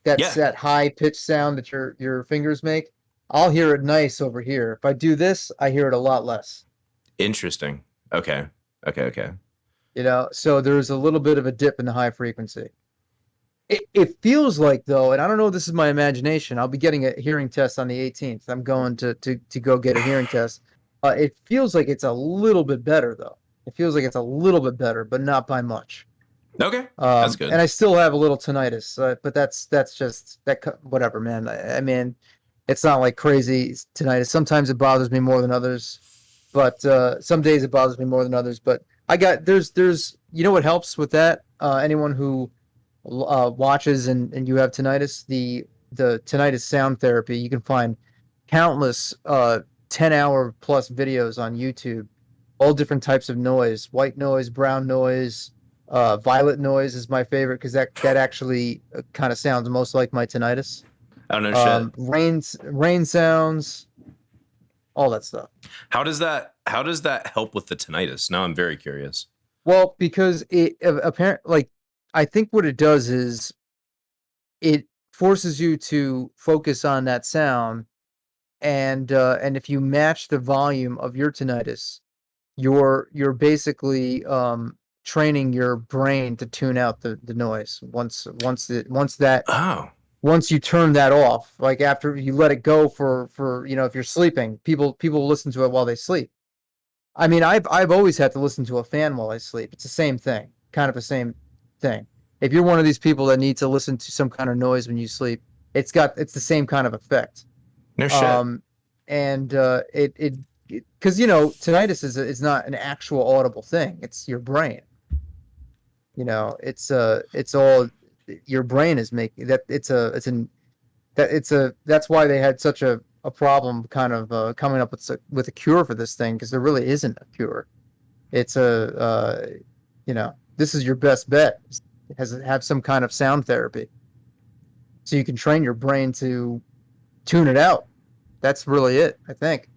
B: that high pitch sound that your fingers make. I'll hear it nice over here. If I do this, I hear it a lot less.
A: Interesting. Okay.
B: So there's a little bit of a dip in the high frequency. It feels like, though, and I don't know if this is my imagination, I'll be getting a hearing test on the 18th. I'm going to go get a hearing test. It feels like it's a little bit better, though. It feels like it's a little bit better, but not by much.
A: Okay, that's good.
B: And I still have a little tinnitus, but that's just whatever, man. I mean, it's not like crazy tinnitus. Sometimes it bothers me more than others, but some days it bothers me more than others. But there's what helps with that? Anyone who watches and you have tinnitus, the tinnitus sound therapy, you can find countless 10-hour plus videos on YouTube, all different types of noise: white noise, brown noise, violet noise is my favorite, because that actually kind of sounds most like my tinnitus.
A: Oh no shit.
B: Rain sounds, all that stuff.
A: How does that help with the tinnitus? Now I'm very curious.
B: Well, because it apparently, like, I think what it does is it forces you to focus on that sound, and if you match the volume of your tinnitus, you're basically training your brain to tune out the noise. Once you turn that off, like after you let it go for if you're sleeping, people listen to it while they sleep. I mean, I've always had to listen to a fan while I sleep. It's the same thing, kind of the same thing. If you're one of these people that need to listen to some kind of noise when you sleep, it's the same kind of effect.
A: No shit.
B: And because tinnitus is not an actual audible thing. It's your brain. It's all your brain is making that. That's why they had such a problem kind of coming up with a cure for this thing, because there really isn't a cure. It's this is your best bet. Have some kind of sound therapy, so you can train your brain to tune it out. That's really it, I think.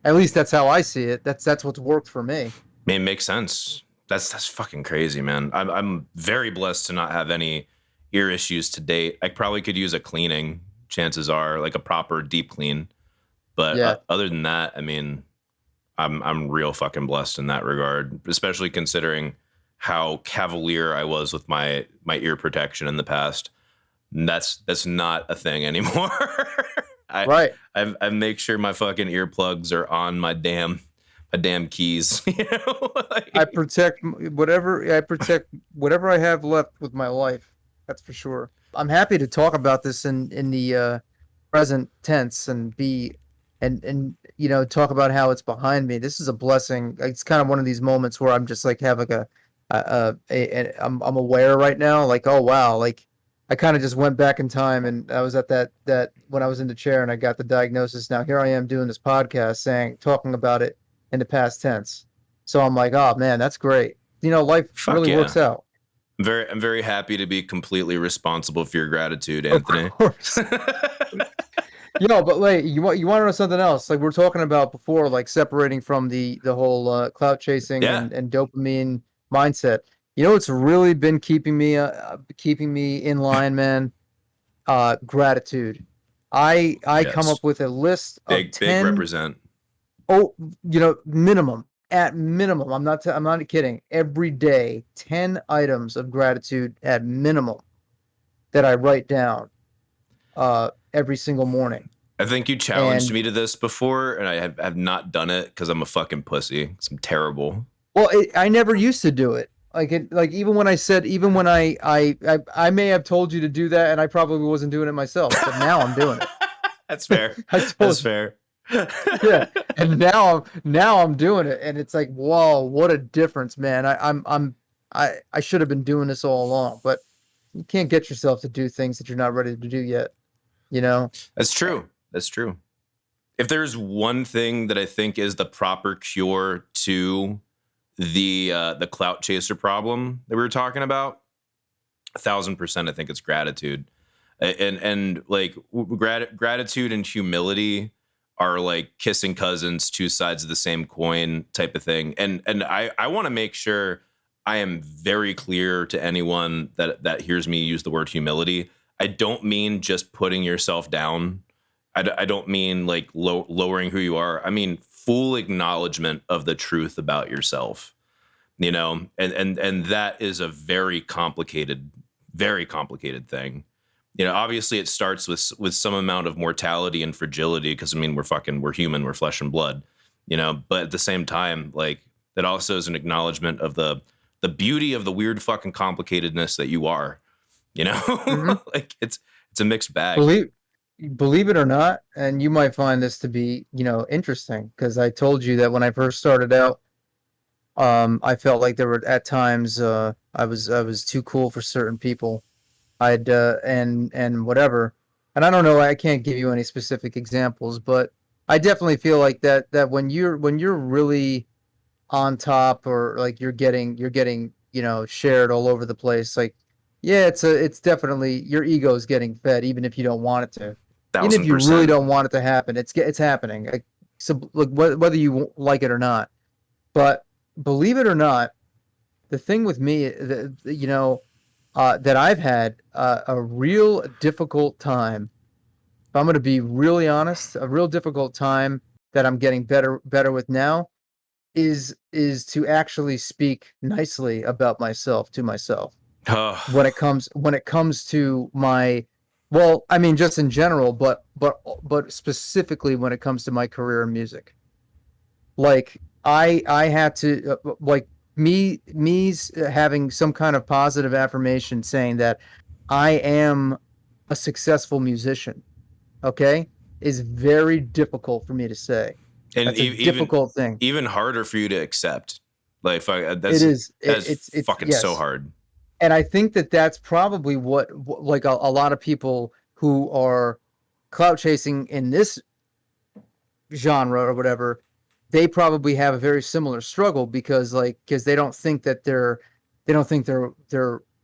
B: At least that's how I see it. That's what's worked for me.
A: It makes sense. That's fucking crazy, man. I'm very blessed to not have any ear issues to date. I probably could use a cleaning. Chances are, like a proper deep clean. But
B: Yeah.
A: other than that, I mean, I'm real fucking blessed in that regard, especially considering how cavalier I was with my ear protection in the past. That's not a thing anymore.
B: Right.
A: I make sure my fucking earplugs are on my damn keys. You know, like,
B: I protect whatever I have left with my life. That's for sure. I'm happy to talk about this in the present tense and talk about how it's behind me. This is a blessing. It's kind of one of these moments where I'm just like have like I'm aware right now, like, oh wow, like I kind of just went back in time and I was at that when I was in the chair and I got the diagnosis. Now here I am doing this podcast talking about it in the past tense. So I'm like, oh man, that's great. Life really works out.
A: I'm very happy to be completely responsible for your gratitude, Anthony.
B: Of course. But like, you want to know something else? Like we're talking about before, like separating from the whole clout chasing and dopamine mindset. It's really been keeping me in line, man. Gratitude. I come up with a list of 10.
A: Big represent.
B: Oh, minimum. At minimum, I'm not kidding. Every day, 10 items of gratitude at minimum that I write down every single morning.
A: I think you challenged me to this before, and I have not done it because I'm a fucking pussy. 'Cause I'm terrible.
B: Well, I never used to do it. Even when I may have told you to do that, and I probably wasn't doing it myself, but now I'm doing it.
A: That's fair. That's fair.
B: Yeah, and now I'm doing it, and it's like, whoa, what a difference, man. I should have been doing this all along, but you can't get yourself to do things that you're not ready to do yet.
A: That's true. That's true. If there's one thing that I think is the proper cure to the clout chaser problem that we were talking about, 1,000%, I think it's gratitude, and like gratitude and humility are like kissing cousins, two sides of the same coin type of thing. And I want to make sure I am very clear to anyone that hears me use the word humility. I don't mean just putting yourself down. I don't mean like lowering who you are. I mean full acknowledgement of the truth about yourself, and that is a very complicated thing. Obviously it starts with some amount of mortality and fragility because I mean we're human, we're flesh and blood, but at the same time, like that also is an acknowledgement of the beauty of the weird fucking complicatedness that you are,
B: Mm-hmm.
A: Like it's a mixed bag.
B: Believe it or not, and you might find this to be, interesting because I told you that when I first started out, I felt like there were at times I was too cool for certain people. And whatever. And I don't know, I can't give you any specific examples, but I definitely feel like that when you're really on top or like you're getting, shared all over the place, like, yeah, it's definitely your ego is getting fed, even if you don't want it to.
A: 1,000%.
B: Even if you really don't want it to happen, it's happening. Like, so look, whether you like it or not. But believe it or not, the thing with me, that I've had a real difficult time. If I'm going to be really honest, a real difficult time that I'm getting better with now is to actually speak nicely about myself to myself. When it comes to my, well, I mean, just in general, but specifically when it comes to my career in music. Like I had to like me having some kind of positive affirmation saying that I am a successful musician, okay, is very difficult for me to say.
A: And
B: that's a difficult thing.
A: Even harder for you to accept. Like
B: it is. It's
A: fucking so hard.
B: And I think that's probably what like a lot of people who are clout chasing in this genre or whatever, they probably have a very similar struggle because they don't think that they're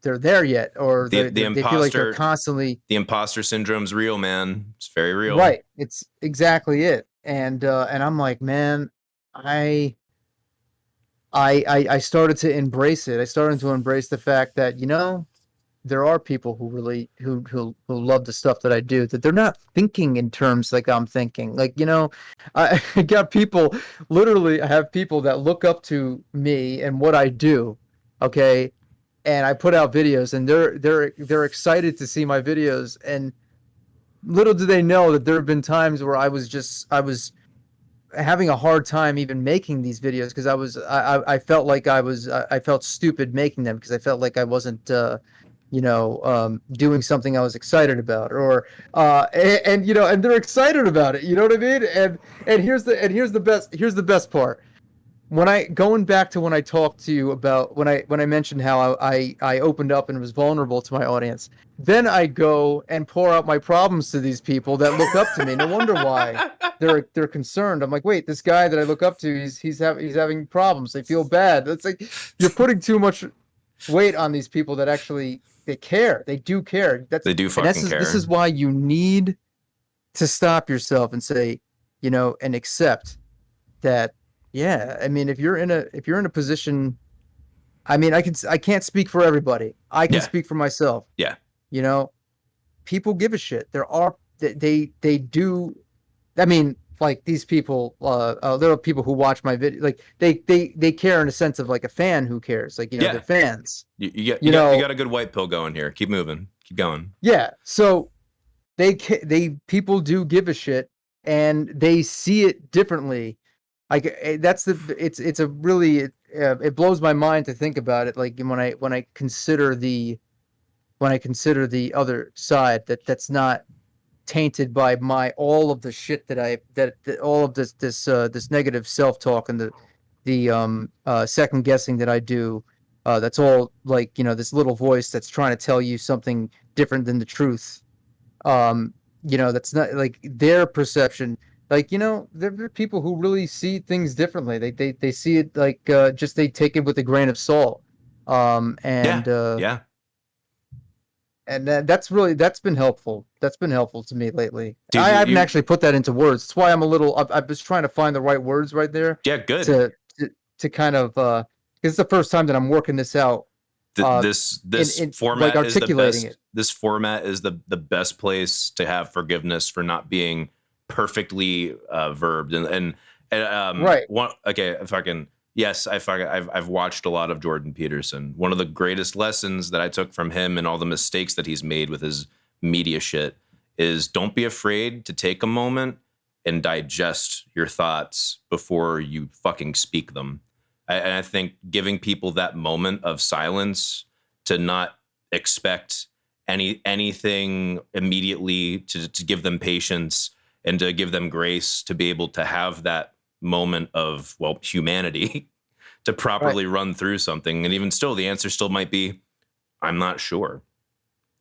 B: they're there yet, or they feel like they're
A: imposter
B: constantly
A: the imposter syndrome's real, man. It's very real.
B: right. It's exactly it. And I'm like, man, I I started to embrace it. I started to embrace the fact that, there are people who really who love the stuff that I do, that they're not thinking in terms like I'm thinking. Like, I got people, literally I have people that look up to me and what I do, okay? And I put out videos, and they're excited to see my videos, and little do they know that there have been times where I was having a hard time even making these videos, because I felt like I felt stupid making them, because I felt like I wasn't doing something I was excited about, or and they're excited about it. You know what I mean? And here's the best part. Going back to when I talked to you about when I mentioned how I opened up and was vulnerable to my audience, then I go and pour out my problems to these people that look up to me. No wonder why they're concerned. I'm like, wait, this guy that I look up to, he's having problems. They feel bad. It's like you're putting too much weight on these people that actually they care. They do care.
A: They do fucking care.
B: This is why you need to stop yourself and say, and accept that. Yeah, I mean, if you're in a position, I mean, I can't speak for everybody. I can speak for myself.
A: Yeah.
B: People give a shit. They do. I mean, like these people, there are people who watch my video, like they care in a sense of like a fan who cares, like, they're fans.
A: You got a good white pill going here. Keep moving. Keep going.
B: Yeah. So people do give a shit, and they see it differently. Like it's a really it blows my mind to think about it. Like when I consider the other side, that's not tainted by all of the shit that all of this negative self-talk and the second guessing that I do. That's all like, this little voice that's trying to tell you something different than the truth. That's not like their perception. Like, there are people who really see things differently. They see it like just they take it with a grain of salt.
A: Yeah.
B: And that's been helpful. That's been helpful to me lately.
A: Dude,
B: I haven't actually put that into words. That's why I'm a little. I was trying to find the right words right there.
A: Yeah, good.
B: To kind of because it's the first time that I'm working this out.
A: This format
B: like articulating
A: is the best. This format is the best place to have forgiveness for not being perfectly verbed and
B: right.
A: If I can. Yes, I've watched a lot of Jordan Peterson. One of the greatest lessons that I took from him and all the mistakes that he's made with his media shit is don't be afraid to take a moment and digest your thoughts before you fucking speak them. And I think giving people that moment of silence to not expect anything immediately, to give them patience and to give them grace to be able to have that moment of, well, humanity to properly run through something. And even still, the answer still might be, I'm not sure.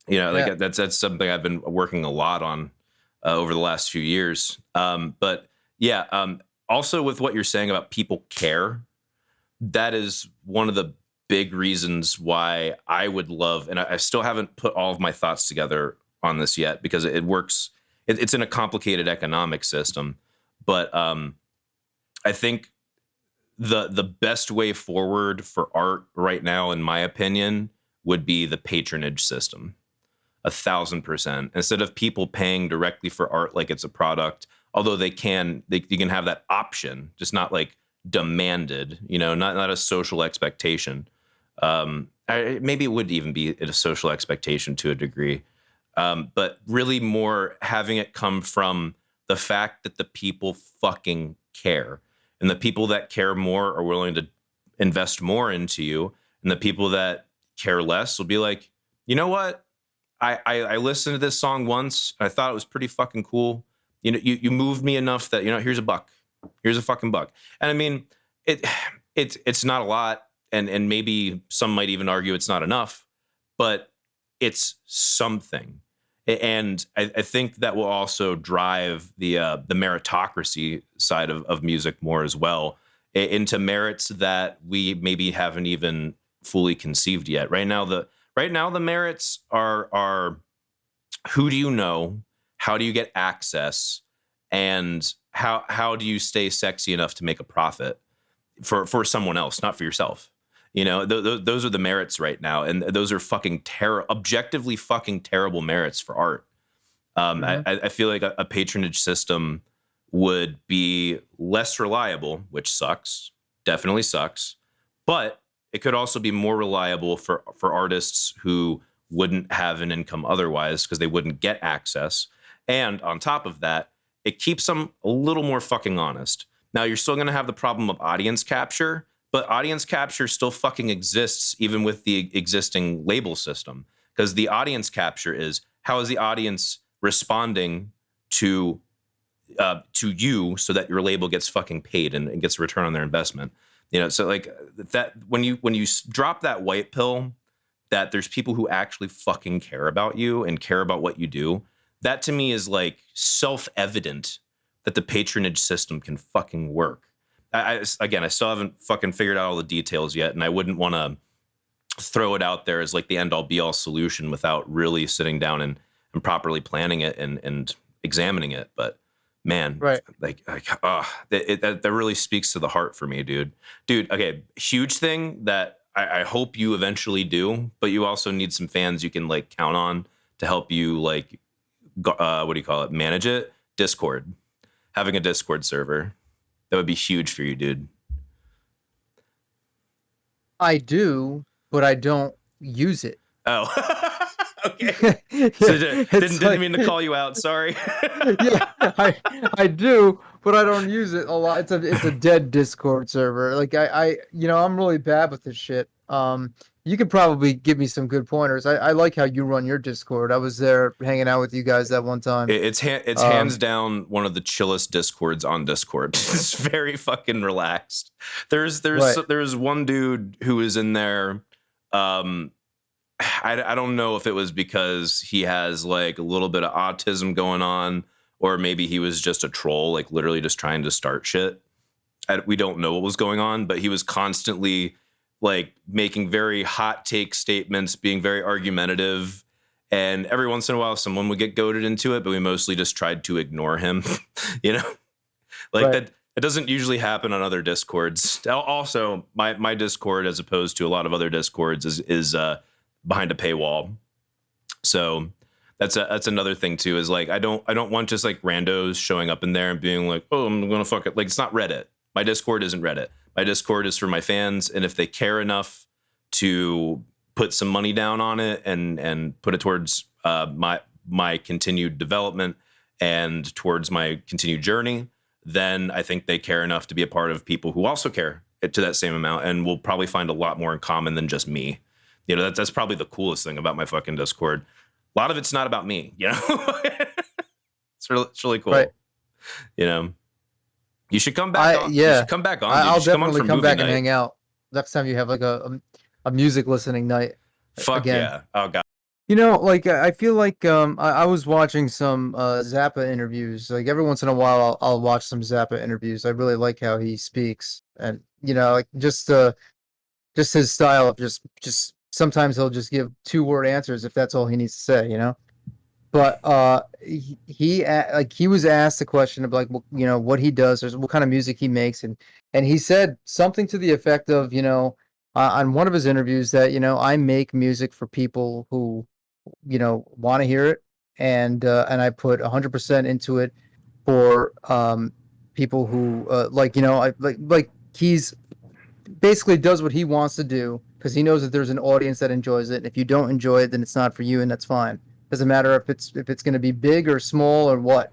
A: That's something I've been working a lot on over the last few years. Also with what you're saying about people care, that is one of the big reasons why I would love, and I still haven't put all of my thoughts together on this yet because it works. It's in a complicated economic system, but I think the best way forward for art right now, in my opinion, would be the patronage system. 1,000%. Instead of people paying directly for art like it's a product, although you can have that option, just not like demanded, not a social expectation. Maybe it would even be a social expectation to a degree. But really more having it come from the fact that the people fucking care. And the people that care more are willing to invest more into you. And the people that care less will be like, you know what? I listened to this song once. And I thought it was pretty fucking cool. You moved me enough that, here's a buck. Here's a fucking buck. And I mean, it's not a lot. And maybe some might even argue it's not enough, but it's something. And I think that will also drive the meritocracy side of music more as well, into merits that we maybe haven't even fully conceived yet. Right now, Right now, the merits are who do you know, how do you get access, and how do you stay sexy enough to make a profit for someone else, not for yourself. You know, those are the merits right now, and those are fucking objectively fucking terrible merits for art. I feel like a patronage system would be less reliable, which sucks, definitely sucks, but it could also be more reliable for artists who wouldn't have an income otherwise because they wouldn't get access. And on top of that, it keeps them a little more fucking honest. Now, you're still going to have the problem of audience capture, but audience capture still fucking exists even with the existing label system, because the audience capture is how is the audience responding to you so that your label gets fucking paid and gets a return on their investment. You know, so like that when you drop that white pill that there's people who actually fucking care about you and care about what you do, that to me is like self-evident that the patronage system can fucking work. Again, I still haven't fucking figured out all the details yet, and I wouldn't want to throw it out there as like the end-all be-all solution without really sitting down and properly planning it and examining it. But man,
B: Right.
A: that really speaks to the heart for me, dude. Okay, huge thing that I hope you eventually do, but you also need some fans you can like count on to help you like what do you call it, manage it. Discord, having a Discord server, that would be huge for you, dude.
B: I do, but I don't use it.
A: Oh. Okay. So didn't mean to call you out. Sorry.
B: Yeah, I do, but I don't use it a lot. It's a dead Discord server. Like I I'm really bad with this shit. You could probably give me some good pointers. I like how you run your Discord. I was there hanging out with you guys that one time.
A: It's hands down one of the chillest Discords on Discord. It's very fucking relaxed. There's one dude who is in there. I don't know if it was because he has like a little bit of autism going on, or maybe he was just a troll, like literally just trying to start shit. We don't know what was going on, but he was constantly like making very hot take statements, being very argumentative. And every once in a while, someone would get goaded into it, but we mostly just tried to ignore him, you know, like
B: Right.
A: that. It doesn't usually happen on other Discords. Also, my Discord, as opposed to a lot of other Discords, is behind a paywall. So that's another thing too, is like I don't want just like randos showing up in there and being like, oh, I'm gonna fuck it. Like, it's not Reddit. My Discord isn't Reddit. My Discord is for my fans, and if they care enough to put some money down on it and put it towards my continued development and towards my continued journey, then I think they care enough to be a part of people who also care to that same amount, and we'll probably find a lot more in common than just me. You know, that's probably the coolest thing about my fucking Discord. A lot of it's not about me, you know. It's really cool.
B: Right.
A: You know, you should come back on.
B: Yeah.
A: You should come back on.
B: I'll
A: You should
B: definitely come back
A: night.
B: and hang out next time you have like a music listening night.
A: Fuck
B: again.
A: yeah. Oh god.
B: You know, like I feel like I was watching some Zappa interviews. Like every once in a while, I'll watch some Zappa interviews. I really like how he speaks, and you know, like just his style of just sometimes he'll just give 2-word answers if that's all he needs to say, you know. But he was asked a question of like, you know, what he does, or what kind of music he makes, and he said something to the effect of, you know, on one of his interviews that, you know, I make music for people who, you know, want to hear it, and I put 100% into it for people who like, you know, like he's basically does what he wants to do because he knows that there's an audience that enjoys it. And if you don't enjoy it, then it's not for you, and that's fine. Doesn't matter if it's going to be big or small or what,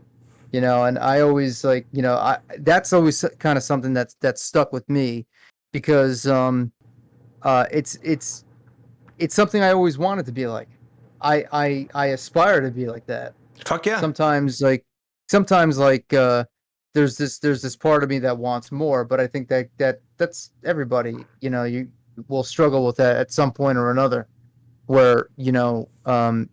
B: you know. And I always like, you know, that's always kind of something that's stuck with me, because it's something I always wanted to be like. I aspire to be like that.
A: Fuck yeah.
B: Sometimes there's this part of me that wants more, but I think that's everybody, you know. You will struggle with that at some point or another, where, you know,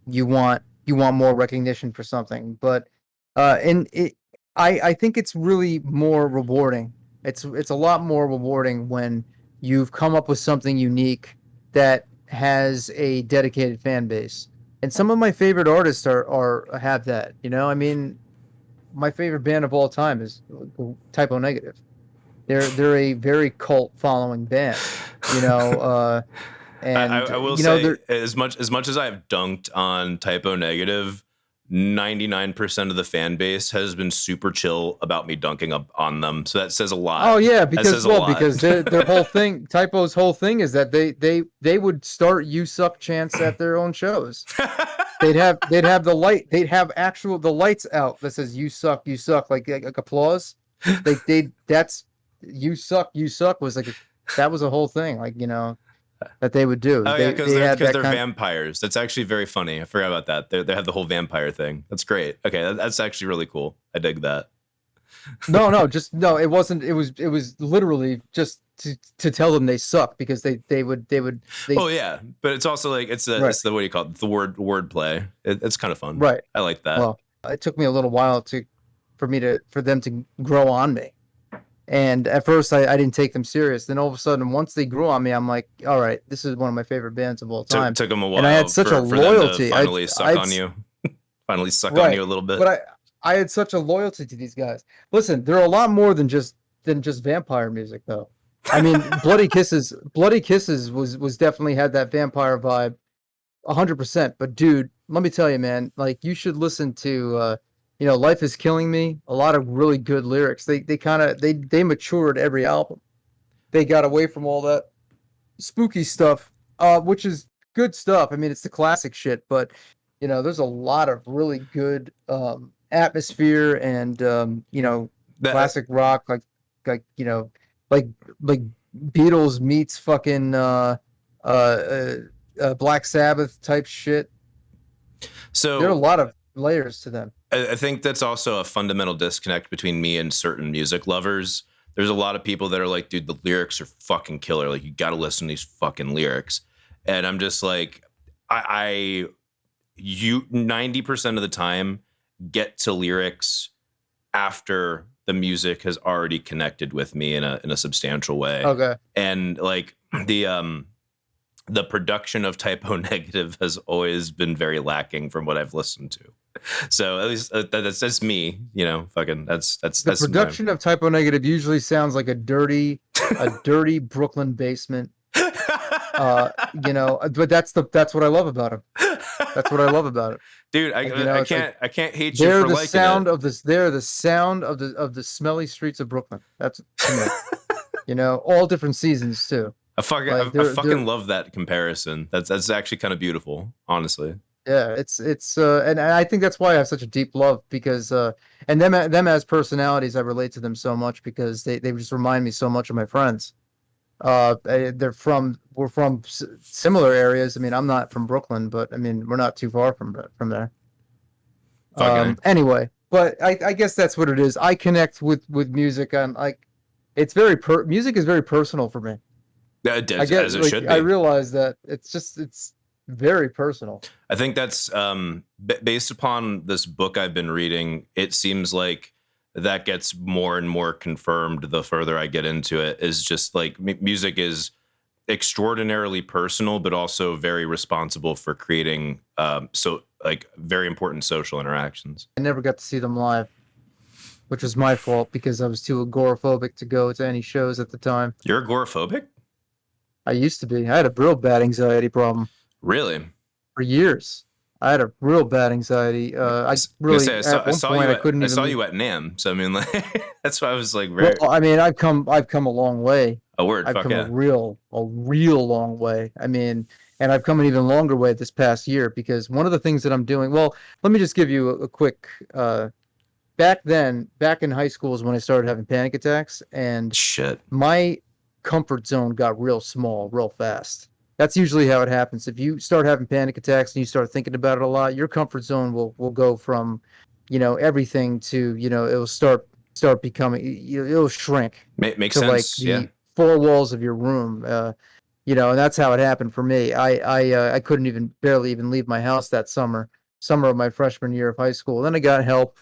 B: you want more recognition for something. But I think it's really more rewarding. It's a lot more rewarding when you've come up with something unique that has a dedicated fan base. And some of my favorite artists are have that, you know? I mean, my favorite band of all time is Typo Negative. They're a very cult following band, you know, and
A: I will
B: you know
A: say,
B: they're
A: as much as I have dunked on Typo Negative, 99% of the fan base has been super chill about me dunking up on them. So that says a lot.
B: oh yeah,
A: That
B: because
A: says a
B: well,
A: lot.
B: because their whole thing, Typo's whole thing is that they would start "You Suck" chants at their own shows. They'd have the lights out that says you suck like applause. That's you suck was like that was a whole thing, like, you know, that they would do.
A: Oh yeah,
B: They had
A: because
B: that
A: they're
B: kind.
A: vampires. That's actually very funny. I forgot about that. They have the whole vampire thing. That's great. Okay, that's actually really cool. I dig that.
B: No, just no. It wasn't. It was literally just to tell them they suck because they
A: Oh yeah, but it's also like
B: right,
A: it's the what do you call it? The word play. It's kind of fun.
B: right.
A: I like that.
B: Well, it took me a little while for them to grow on me. And at first, I didn't take them serious. Then all of a sudden, once they grew on me, I'm like, all right, this is one of my favorite bands of all time.
A: Took them a
B: And I had
A: while
B: such a
A: for them to
B: loyalty.
A: finally suck on you. Finally suck on
B: Right,
A: you a little bit.
B: but I had such a loyalty to these guys. Listen, they're a lot more than just vampire music, though. I mean, Bloody Kisses was definitely had that vampire vibe, 100%. But dude, let me tell you, man, like you should listen to you know, Life is Killing Me. A lot of really good lyrics. They kind of they matured every album. They got away from all that spooky stuff, which is good stuff. I mean, it's the classic shit, but you know, there's a lot of really good atmosphere and you know,
A: That
B: classic rock, you know, like like Beatles meets fucking Black Sabbath type shit. There are a
A: so
B: lot of layers to them.
A: I think that's also a fundamental disconnect between me and certain music lovers. There's a lot of people that are like, dude, the lyrics are fucking killer. Like, you got to listen to these fucking lyrics. And I'm just like, you 90% of the time get to lyrics after the music has already connected with me in a substantial way.
B: Okay.
A: And like the production of Typo Negative has always been very lacking from what I've listened to. So at least that's just me, you know. Fucking
B: The production of Typo Negative usually sounds like a dirty Brooklyn basement. You know, but that's what I love about him. That's what I love about it.
A: Dude.
B: Like, you know,
A: I can't hate you for liking it.
B: They're the sound of the smelly streets of Brooklyn. That's to me. You know, all different seasons too.
A: I fucking love that comparison. That's actually kind of beautiful, honestly.
B: Yeah, it's and I think that's why I have such a deep love because and them as personalities, I relate to them so much because they just remind me so much of my friends. We're from similar areas. I mean, I'm not from Brooklyn, but I mean, we're not too far from there. Anyway, but I guess that's what it is. I connect with music on like it's music is very personal for me.
A: Yeah,
B: I get
A: as it
B: like
A: should be.
B: I realize that it's very personal.
A: I think that's based upon this book I've been reading. It seems like that gets more and more confirmed the further I get into it. Is just like music is extraordinarily personal, but also very responsible for creating so like very important social interactions.
B: I never got to see them live, which was my fault because I was too agoraphobic to go to any shows at the time.
A: You're agoraphobic?
B: I used to be. I had a real bad anxiety problem.
A: Really?
B: For years. I had a real bad anxiety. I really
A: I
B: at one point I couldn't
A: I
B: even.
A: saw you at NAMM, so I mean, like, that's why I was like, very.
B: Well, I mean, I've come a long way.
A: A word,
B: I've
A: fuck
B: come
A: yeah.
B: a real long way. I mean, and I've come an even longer way this past year because one of the things that I'm doing. Well, let me just give you a quick. Back in high school is when I started having panic attacks, and
A: Shit.
B: my comfort zone got real small, real fast. That's usually how it happens. If you start having panic attacks and you start thinking about it a lot, your comfort zone will go from, you know, everything to, you know, it'll start becoming, it'll shrink
A: Makes
B: to
A: sense.
B: like
A: Yeah.
B: the four walls of your room. You know, and that's how it happened for me. I couldn't barely even leave my house that summer of my freshman year of high school. Then I got help.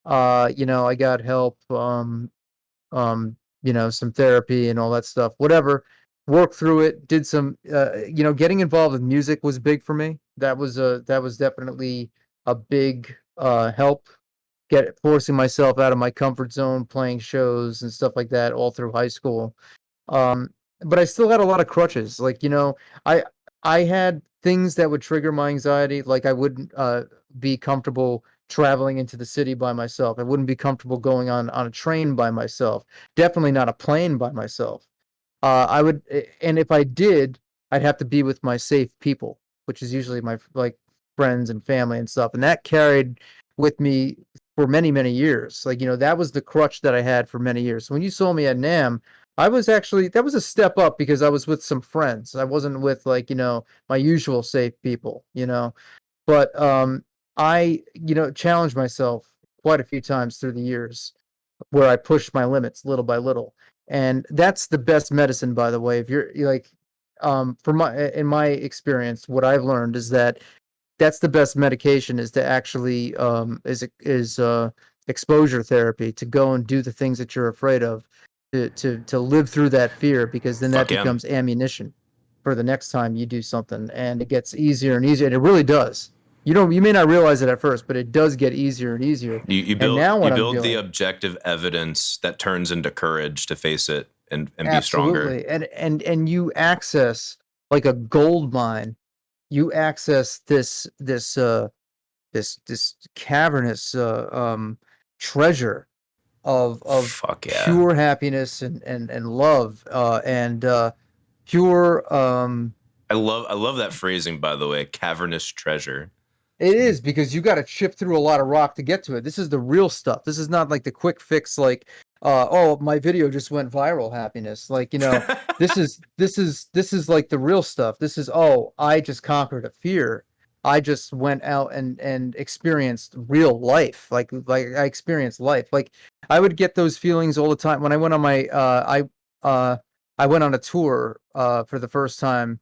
B: You know, I got help. You know, some therapy and all that stuff. Whatever. worked through it, did some, getting involved with music was big for me. That was definitely a big help, forcing myself out of my comfort zone, playing shows and stuff like that all through high school. Um, but I still had a lot of crutches. Like, I I had things that would trigger my anxiety. Like I wouldn't be comfortable traveling into the city by myself. I wouldn't be comfortable going on a train by myself. Definitely not a plane by myself. And if I did, I'd have to be with my safe people, which is usually my like friends and family and stuff. And that carried with me for many, many years. Like, that was the crutch that I had for many years. So when you saw me at NAMM, that was a step up because I was with some friends. I wasn't with like, my usual safe people. But I, challenged myself quite a few times through the years where I pushed my limits little by little. And that's the best medicine, by the way. If you're like, in my experience, what I've learned is that that's the best medication is to actually, exposure therapy, to go and do the things that you're afraid of, to live through that fear, because then that
A: Fuck yeah.
B: becomes ammunition for the next time you do something, and it gets easier and easier, and it really does. You may not realize it at first, but it does get easier and easier.
A: You
B: And
A: build
B: now
A: you
B: what I'm
A: build the
B: doing,
A: objective evidence that turns into courage to face it and be stronger.
B: absolutely, and you access like a gold mine. You access this cavernous treasure of
A: Fuck yeah.
B: pure happiness and love, and pure
A: I love that phrasing, by the way, cavernous treasure.
B: it is, because you got to chip through a lot of rock to get to it. This is the real stuff. This is not like the quick fix, like, oh, my video just went viral happiness. Like, this is like the real stuff. This is, oh, I just conquered a fear. I just went out and experienced real life. Like I experienced life. Like I would get those feelings all the time when I went on my I went on a tour for the first time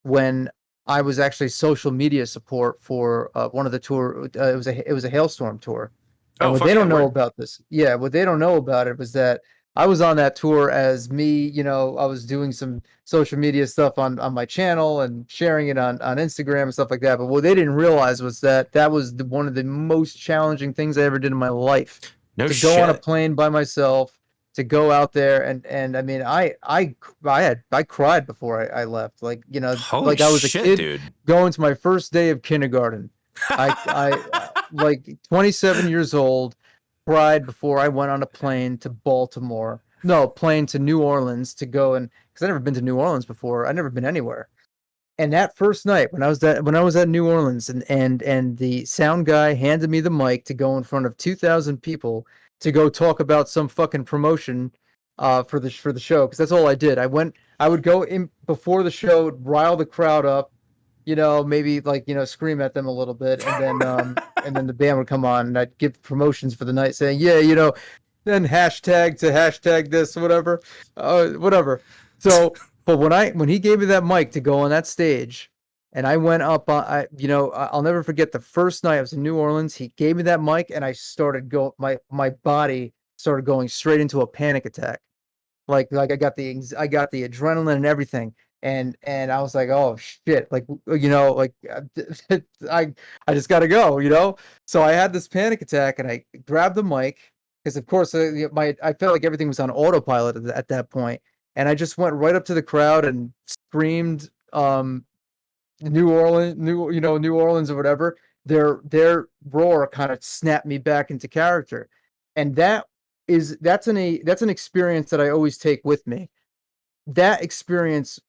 B: when I was actually social media support for one of the tour. It was a Halestorm tour, and
A: Oh
B: what
A: fuck
B: they
A: yeah,
B: don't know
A: word.
B: about this, yeah, what they don't know about it was that I was on that tour as me. I was doing some social media stuff on my channel and sharing it on Instagram and stuff like that. But what they didn't realize was that that was one of the most challenging things I ever did in my life,
A: No
B: to go on a
A: shit.
B: plane by myself, to go out there, and I mean, I cried before I left. Like,
A: Holy
B: like I was a
A: shit,
B: kid
A: dude.
B: going to my first day of kindergarten. I like 27 years old, cried before I went on a plane to Baltimore. No, plane to New Orleans to go, and because I've never been to New Orleans before. I've never been anywhere. And that first night when I was at New Orleans, and the sound guy handed me the mic to go in front of 2,000 people to go talk about some fucking promotion for the show, because that's all I did. I would go in before the show, rile the crowd up, maybe like, scream at them a little bit, and then the band would come on and I'd give promotions for the night, saying, yeah, then hashtag this, whatever. So, but when he gave me that mic to go on that stage, and I went up, I'll never forget the first night I was in New Orleans. He gave me that mic, and I started my body started going straight into a panic attack. Like I got the adrenaline and everything, and I was like, oh shit, like, I I just gotta go. So I had this panic attack, and I grabbed the mic, because of course, I felt like everything was on autopilot at that point, and I just went right up to the crowd and screamed, New Orleans or whatever. Their roar kind of snapped me back into character, and that's an experience that I always take with me. That experience,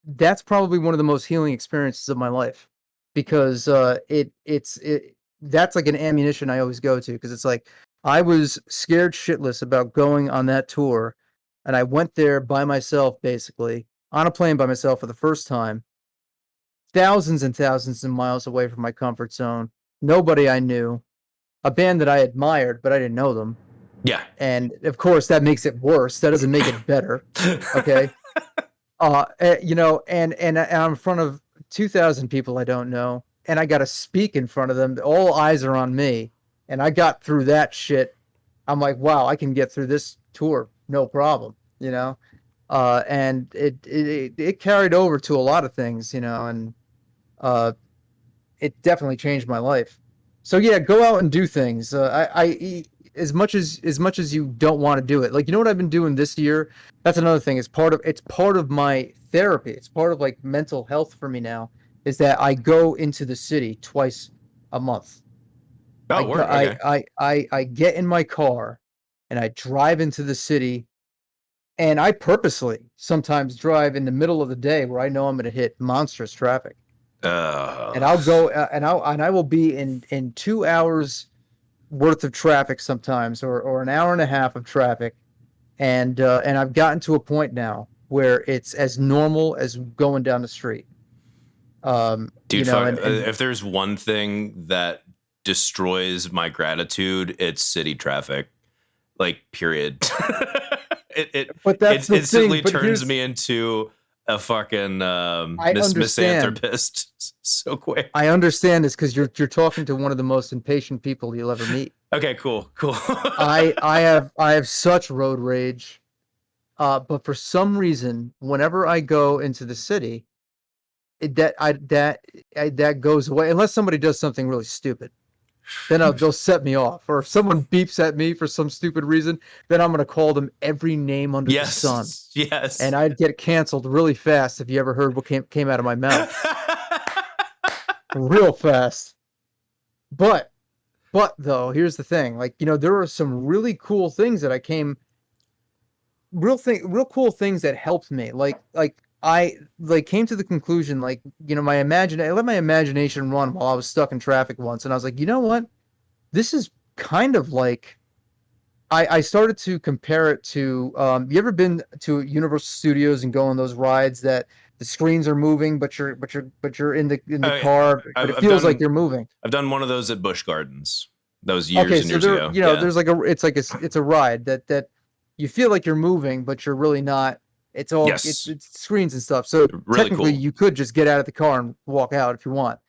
B: that's probably one of the most healing experiences of my life, because that's like an ammunition I always go to, because it's like I was scared shitless about going on that tour, and I went there by myself, basically on a plane by myself for the first time, thousands and thousands of miles away from my comfort zone, nobody I knew, a band that I admired, but I didn't know them.
A: Yeah.
B: And of course, that makes it worse. That doesn't make it better. Okay. And I'm in front of 2,000 people I don't know, and I got to speak in front of them. All eyes are on me, and I got through that shit. I'm like, wow, I can get through this tour, no problem. And it carried over to a lot of things, and uh, it definitely changed my life. So yeah, go out and do things. As much as you don't want to do it. Like, what I've been doing this year. That's another thing. It's part of my therapy. It's part of like mental health for me now. Is that I go into the city twice a month. I
A: Oh,
B: go,
A: word. Okay.
B: I get in my car, and I drive into the city, and I purposely sometimes drive in the middle of the day where I know I'm going to hit monstrous traffic, and I'll go and I will be in 2 hours worth of traffic sometimes, or an hour and a half of traffic, and I've gotten to a point now where it's as normal as going down the street.
A: Dude,
B: And
A: if there's one thing that destroys my gratitude, it's city traffic. Like, period.
B: but that's
A: it
B: the thing.
A: instantly
B: But
A: turns me into a fucking
B: I understand.
A: misanthropist so quick.
B: I understand this because you're talking to one of the most impatient people you'll ever meet.
A: Okay, cool.
B: I have such road rage, but for some reason, whenever I go into the city, that goes away unless somebody does something really stupid. Then they'll set me off, or if someone beeps at me for some stupid reason, then I'm gonna call them every name under the sun,
A: Yes.
B: and I'd get canceled really fast if you ever heard what came out of my mouth, real fast. But though, here's the thing, like, there are some really cool things that I came real cool things that helped me. Like I like came to the conclusion, like, I let my imagination run while I was stuck in traffic once, and I was like, you know what? This is kind of like I started to compare it to you ever been to Universal Studios and go on those rides that the screens are moving, but you're in the
A: I,
B: car, but it feels like you're moving.
A: I've done one of those at Busch Gardens. That was years
B: Okay,
A: and
B: so
A: years ago.
B: there's like it's a ride that you feel like you're moving, but you're really not.
A: Yes.
B: It's screens and stuff. So
A: Really
B: technically,
A: cool.
B: you could just get out of the car and walk out if you want.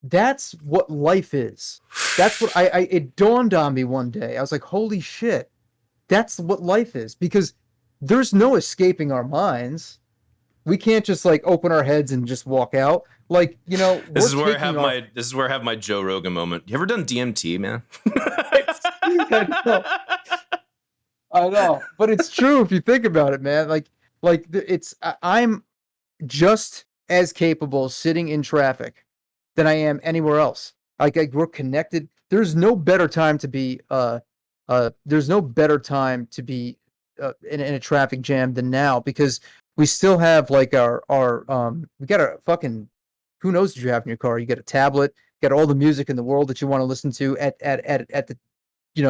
B: That's what life is. That's what it dawned on me one day. I was like, holy shit, that's what life is, because there's no escaping our minds. We can't just like open our heads and just walk out. Like,
A: This is where I have my Joe Rogan moment. You ever done DMT, man?
B: I know, but it's true if you think about it, man. I'm just as capable sitting in traffic than I am anywhere else. We're connected. There's no better time to be in a traffic jam than now, because we still have like we got a fucking, who knows what you have in your car. You got a tablet, got all the music in the world that you want to listen to at the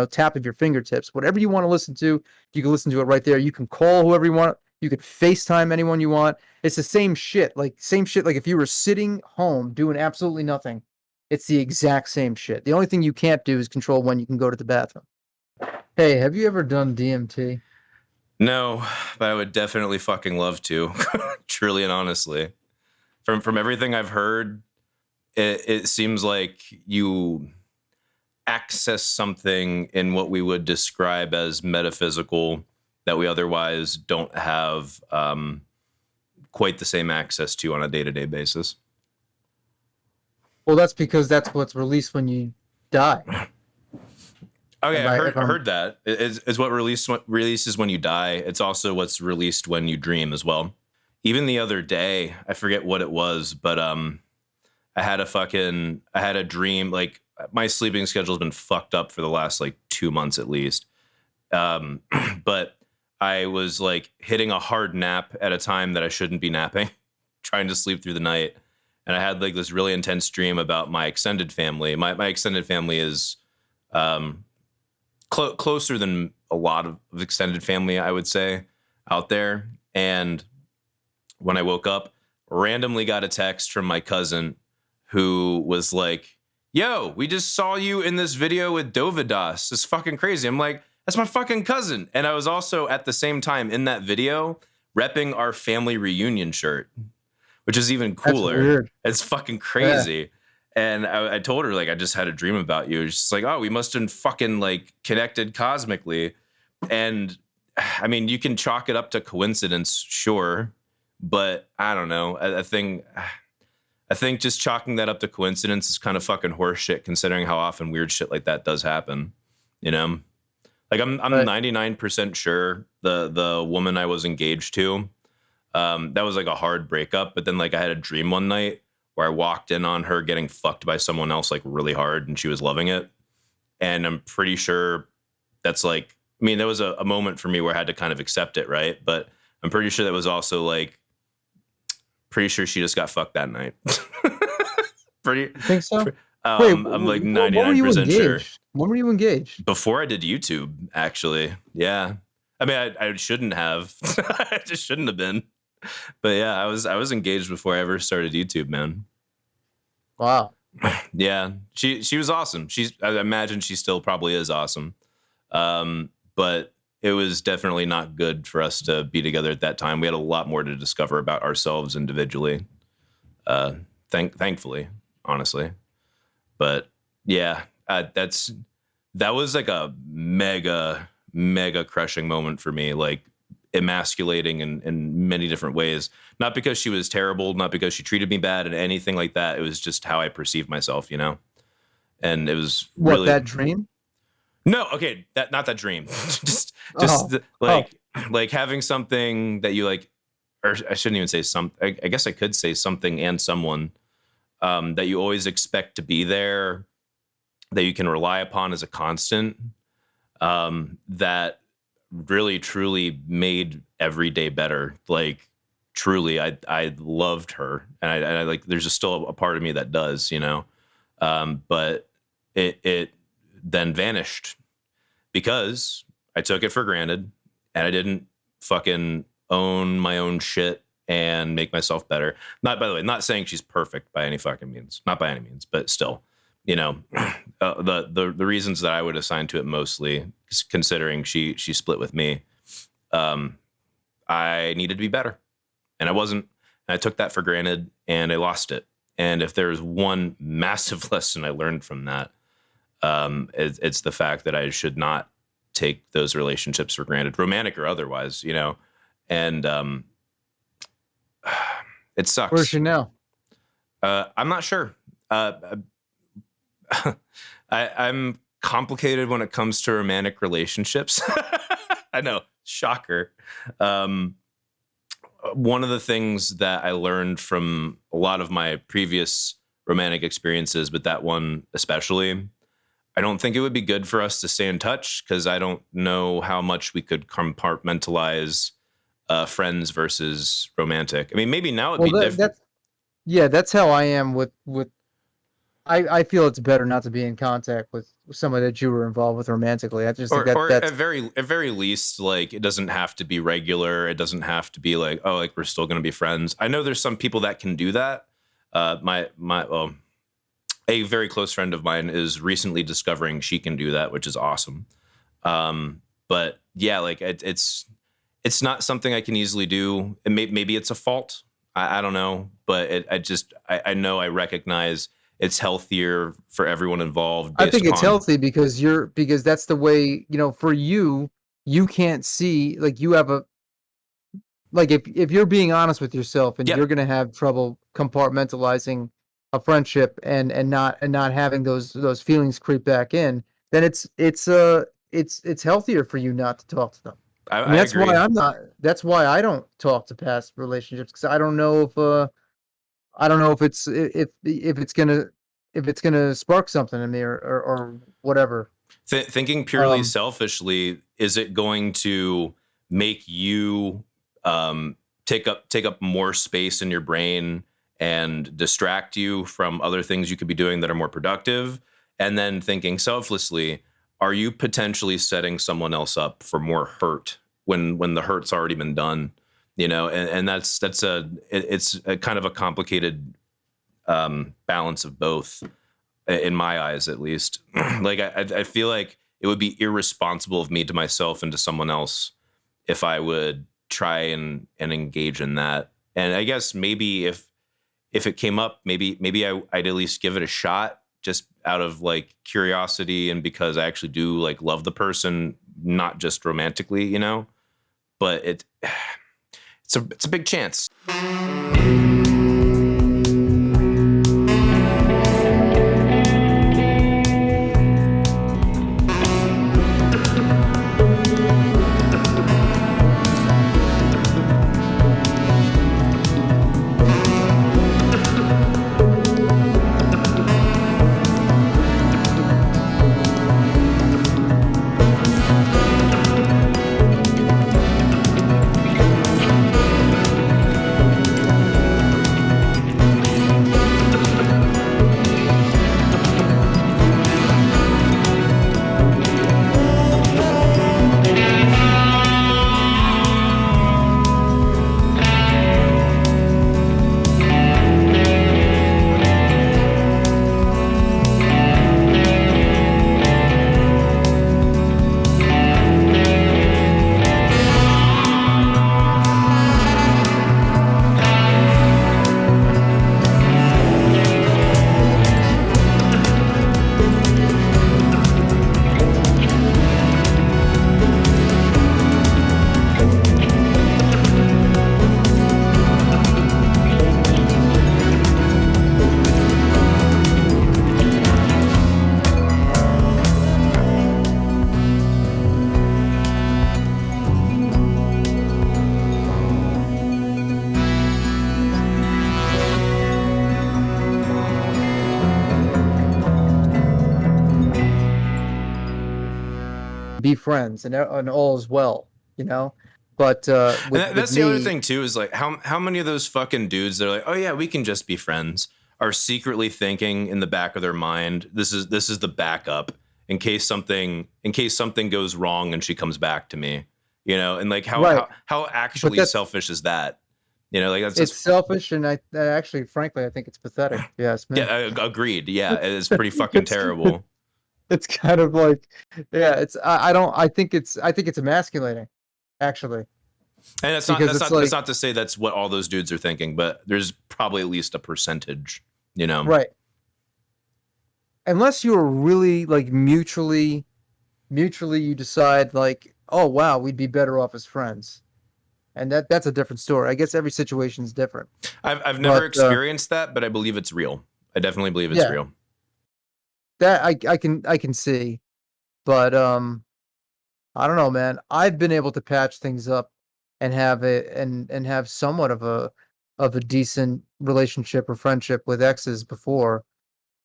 B: tap of your fingertips. Whatever you want to listen to, you can listen to it right there. You can call whoever you want. You could FaceTime anyone you want. It's the same shit. Like if you were sitting home doing absolutely nothing, it's the exact same shit. The only thing you can't do is control when you can go to the bathroom. Hey, have you ever done DMT?
A: No, but I would definitely fucking love to. Truly and honestly. From everything I've heard, it seems like you access something in what we would describe as metaphysical that we otherwise don't have quite the same access to on a day-to-day basis.
B: Well, that's because that's what's released when you die.
A: Okay, I heard that. It's what releases when you die. It's also what's released when you dream as well. Even the other day, I forget what it was, but I had a dream. Like, my sleeping schedule has been fucked up for the last like 2 months at least. But I was like hitting a hard nap at a time that I shouldn't be napping, trying to sleep through the night. And I had like this really intense dream about my extended family. My extended family is closer than a lot of extended family, I would say, out there. And when I woke up, randomly got a text from my cousin who was like, yo, we just saw you in this video with Dovidas. It's fucking crazy. I'm like, that's my fucking cousin. And I was also at the same time in that video repping our family reunion shirt, which is even cooler.
B: That's weird.
A: It's fucking crazy. Yeah. And I told her, like, I just had a dream about you. She's like, oh, we must have fucking like connected cosmically. And I mean, you can chalk it up to coincidence, sure, but I don't know. I think just chalking that up to coincidence is kind of fucking horseshit, considering how often weird shit like that does happen. You know, like I'm
B: Right.
A: 99% sure the woman I was engaged to, that was like a hard breakup. But then like I had a dream one night where I walked in on her getting fucked by someone else like really hard, and she was loving it. And I'm pretty sure that's like, I mean, there was a moment for me where I had to kind of accept it, right? But I'm pretty sure that was also like, pretty sure she just got fucked that night. pretty,
B: You think so?
A: pre-
B: Wait,
A: I'm like
B: when were you
A: 99% sure.
B: engaged? When were you engaged?
A: Before I did YouTube, actually. Yeah. I mean, I shouldn't have. I just shouldn't have been. But yeah, I was engaged before I ever started YouTube, man.
B: Wow.
A: Yeah. She was awesome. I imagine she still probably is awesome. But it was definitely not good for us to be together at that time. We had a lot more to discover about ourselves individually. Thankfully, honestly. But yeah, that was like a mega crushing moment for me, like emasculating in many different ways. Not because she was terrible, not because she treated me bad and anything like that. It was just how I perceived myself, you know? And it was
B: What,
A: really
B: that dream?
A: no, okay, that not that dream. just
B: Oh,
A: like like having something that you like, or I shouldn't even say some. I guess I could say something and someone that you always expect to be there, that you can rely upon as a constant. That really truly made every day better. Like truly, I loved her, and I like. There's just still a part of me that does, you know. But it then vanished because I took it for granted and I didn't fucking own my own shit and make myself better. Not, by the way, not saying she's perfect by any fucking means, not by any means, but still, you know, the reasons that I would assign to it mostly, considering she split with me, I needed to be better, and I wasn't. And I took that for granted, and I lost it. And if there's one massive lesson I learned from that, it's the fact that I should not take those relationships for granted, romantic or otherwise, you know. And it
B: where's
A: sucks.
B: she now?
A: I'm not sure. I'm complicated when it comes to romantic relationships. I know, shocker. One of the things that I learned from a lot of my previous romantic experiences, but that one especially, I don't think it would be good for us to stay in touch because I don't know how much we could compartmentalize friends versus romantic. I mean, maybe now it'd
B: Well,
A: be different.
B: that's how I am with. I feel it's better not to be in contact with somebody that you were involved with romantically. I just think
A: Or
B: that's
A: at very least, like it doesn't have to be regular. It doesn't have to be like, oh, like we're still gonna be friends. I know there's some people that can do that. Well, a very close friend of mine is recently discovering she can do that, which is awesome. But yeah, like it's not something I can easily do. And maybe it's a fault. I don't know, but I know I recognize it's healthier for everyone involved
B: I
A: based
B: think it's
A: upon.
B: healthy because that's the way, for you can't see, like, you have a, like, if you're being honest with yourself and
A: Yep.
B: you're gonna have trouble compartmentalizing a friendship and not having those feelings creep back in, then it's healthier for you not to talk to them. I mean,
A: I agree.
B: that's why I don't talk to past relationships, because I don't know if it's gonna spark something in me, or whatever.
A: Thinking purely
B: Um,
A: selfishly, is it going to make you take up more space in your brain and distract you from other things you could be doing that are more productive? And then thinking selflessly, are you potentially setting someone else up for more hurt when the hurt's already been done? You know, and it's a kind of a complicated balance of both, in my eyes at least. Like I feel like it would be irresponsible of me to myself and to someone else if I would try and engage in that. And I guess maybe if it came up, maybe I'd at least give it a shot, just out of like curiosity and because I actually do like love the person, not just romantically, you know. but it's a big chance.
B: Be friends and all is well, you know. But
A: that's the other thing too, is like how many of those fucking dudes that are like, oh yeah, we can just be friends, are secretly thinking in the back of their mind, this is the backup in case something goes wrong and she comes back to me, you know. And like how actually selfish is that? You know, like it's
B: selfish, and I actually, frankly, I think it's pathetic. Yes, man.
A: Yeah, agreed. Yeah, it's pretty fucking terrible.
B: It's kind of like, yeah, it's I think it's emasculating, actually.
A: And that's not to say that's what all those dudes are thinking, but there's probably at least a percentage, you know.
B: Right. Unless you're really like mutually you decide like, oh wow, we'd be better off as friends. And that's a different story. I guess every situation is different.
A: I've never experienced that, but I believe it's real. I definitely believe it's real.
B: That I can see, but I don't know, man. I've been able to patch things up and have have somewhat of a decent relationship or friendship with exes before,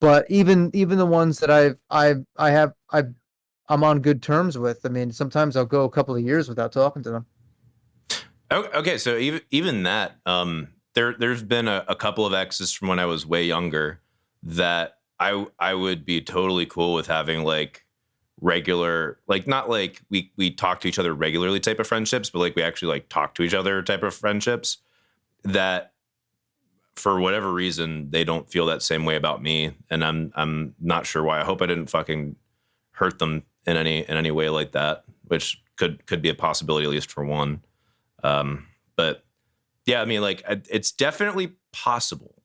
B: but even the ones that I'm on good terms with. I mean, sometimes I'll go a couple of years without talking to them.
A: Okay, so even that, there's been a couple of exes from when I was way younger that I would be totally cool with having like regular, like not like we talk to each other regularly type of friendships, but like we actually like talk to each other type of friendships, that for whatever reason they don't feel that same way about me, and I'm not sure why. I hope I didn't fucking hurt them in any way like that, which could be a possibility, at least for one. But yeah, I mean, like it's definitely possible.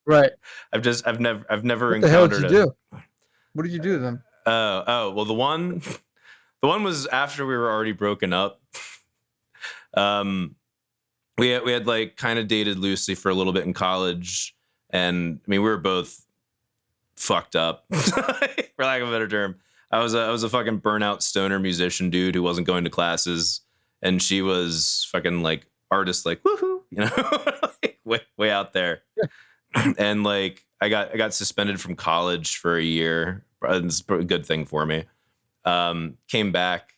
B: Right.
A: I've never
B: what
A: encountered.
B: The hell did you do? What did you do to them?
A: Well, the one was after we were already broken up. We had like kind of dated loosely for a little bit in college, and I mean we were both fucked up, for lack of a better term. I was a fucking burnout stoner musician dude who wasn't going to classes, and she was fucking like artist, like woohoo, you know, way out there. And like I got suspended from college for a year. It's a good thing for me. Came back,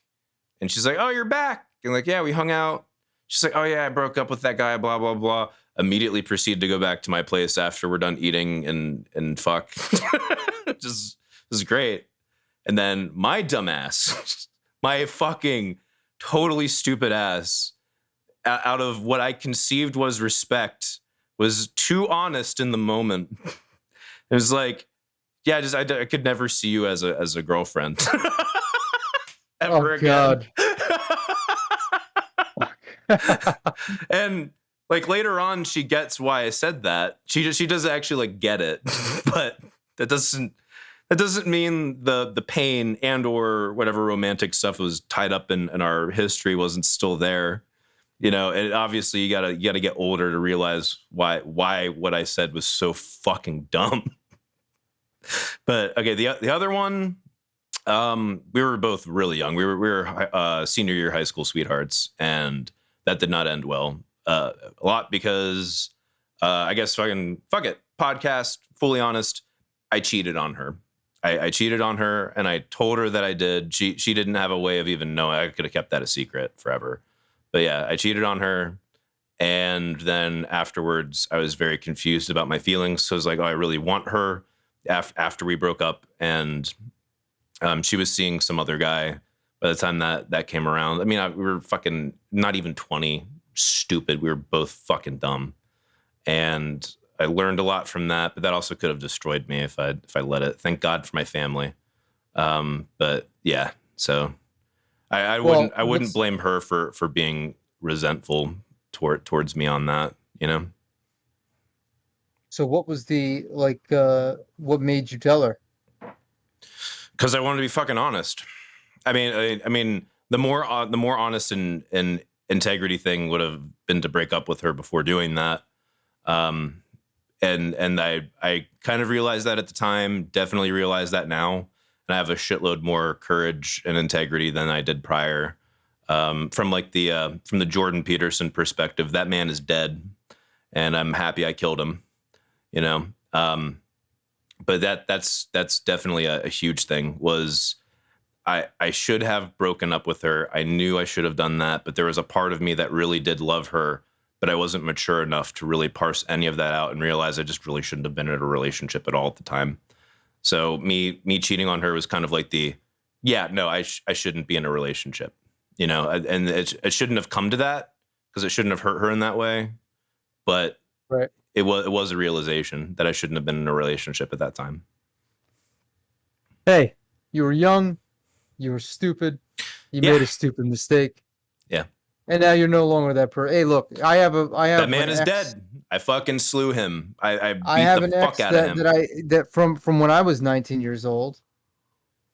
A: and she's like, "Oh, you're back." And like, "Yeah, we hung out." She's like, "Oh yeah, I broke up with that guy." Blah blah blah. Immediately proceed to go back to my place after we're done eating and fuck. Just was great. And then my dumb ass, my fucking totally stupid ass, out of what I conceived was respect, was too honest in the moment. It was like, yeah, I could never see you as a girlfriend ever again. And like later on, she gets why I said that. She doesn't actually like get it, but that That doesn't mean the pain and or whatever romantic stuff was tied up in our history wasn't still there. You know, and obviously you gotta get older to realize why what I said was so fucking dumb. But okay, the other one, we were both really young. We were senior year high school sweethearts, and that did not end well. A lot because I guess fuck it. Podcast, fully honest, I cheated on her. I cheated on her, and I told her that I did. She didn't have a way of even knowing. I could have kept that a secret forever. But yeah, I cheated on her. And then afterwards, I was very confused about my feelings. So I was like, oh, I really want her after we broke up. And she was seeing some other guy by the time that came around. I mean, we were fucking not even 20, stupid. We were both fucking dumb. And I learned a lot from that, but that also could have destroyed me if I let it. Thank God for my family. But yeah, so I wouldn't blame her for being resentful towards me on that, you know?
B: So what was what made you tell her?
A: Because I wanted to be fucking honest. I mean, the more honest and integrity thing would have been to break up with her before doing that. And I kind of realized that at the time, definitely realize that now. And I have a shitload more courage and integrity than I did prior. From the Jordan Peterson perspective, that man is dead, and I'm happy I killed him, you know? But that's definitely a huge thing. Was I should have broken up with her. I knew I should have done that, but there was a part of me that really did love her, but I wasn't mature enough to really parse any of that out and realize I just really shouldn't have been in a relationship at all at the time. So me cheating on her was kind of like I shouldn't be in a relationship, you know, and it shouldn't have come to that because it shouldn't have hurt her in that way. But
B: right.
A: It was a realization that I shouldn't have been in a relationship at that time.
B: Hey, you were young, you were stupid, you made a stupid mistake.
A: Yeah.
B: And now you're no longer that person. Hey, look, I have
A: that man is dead. I fucking slew him. I beat
B: have
A: the fuck out of him.
B: That from when I was 19 years old,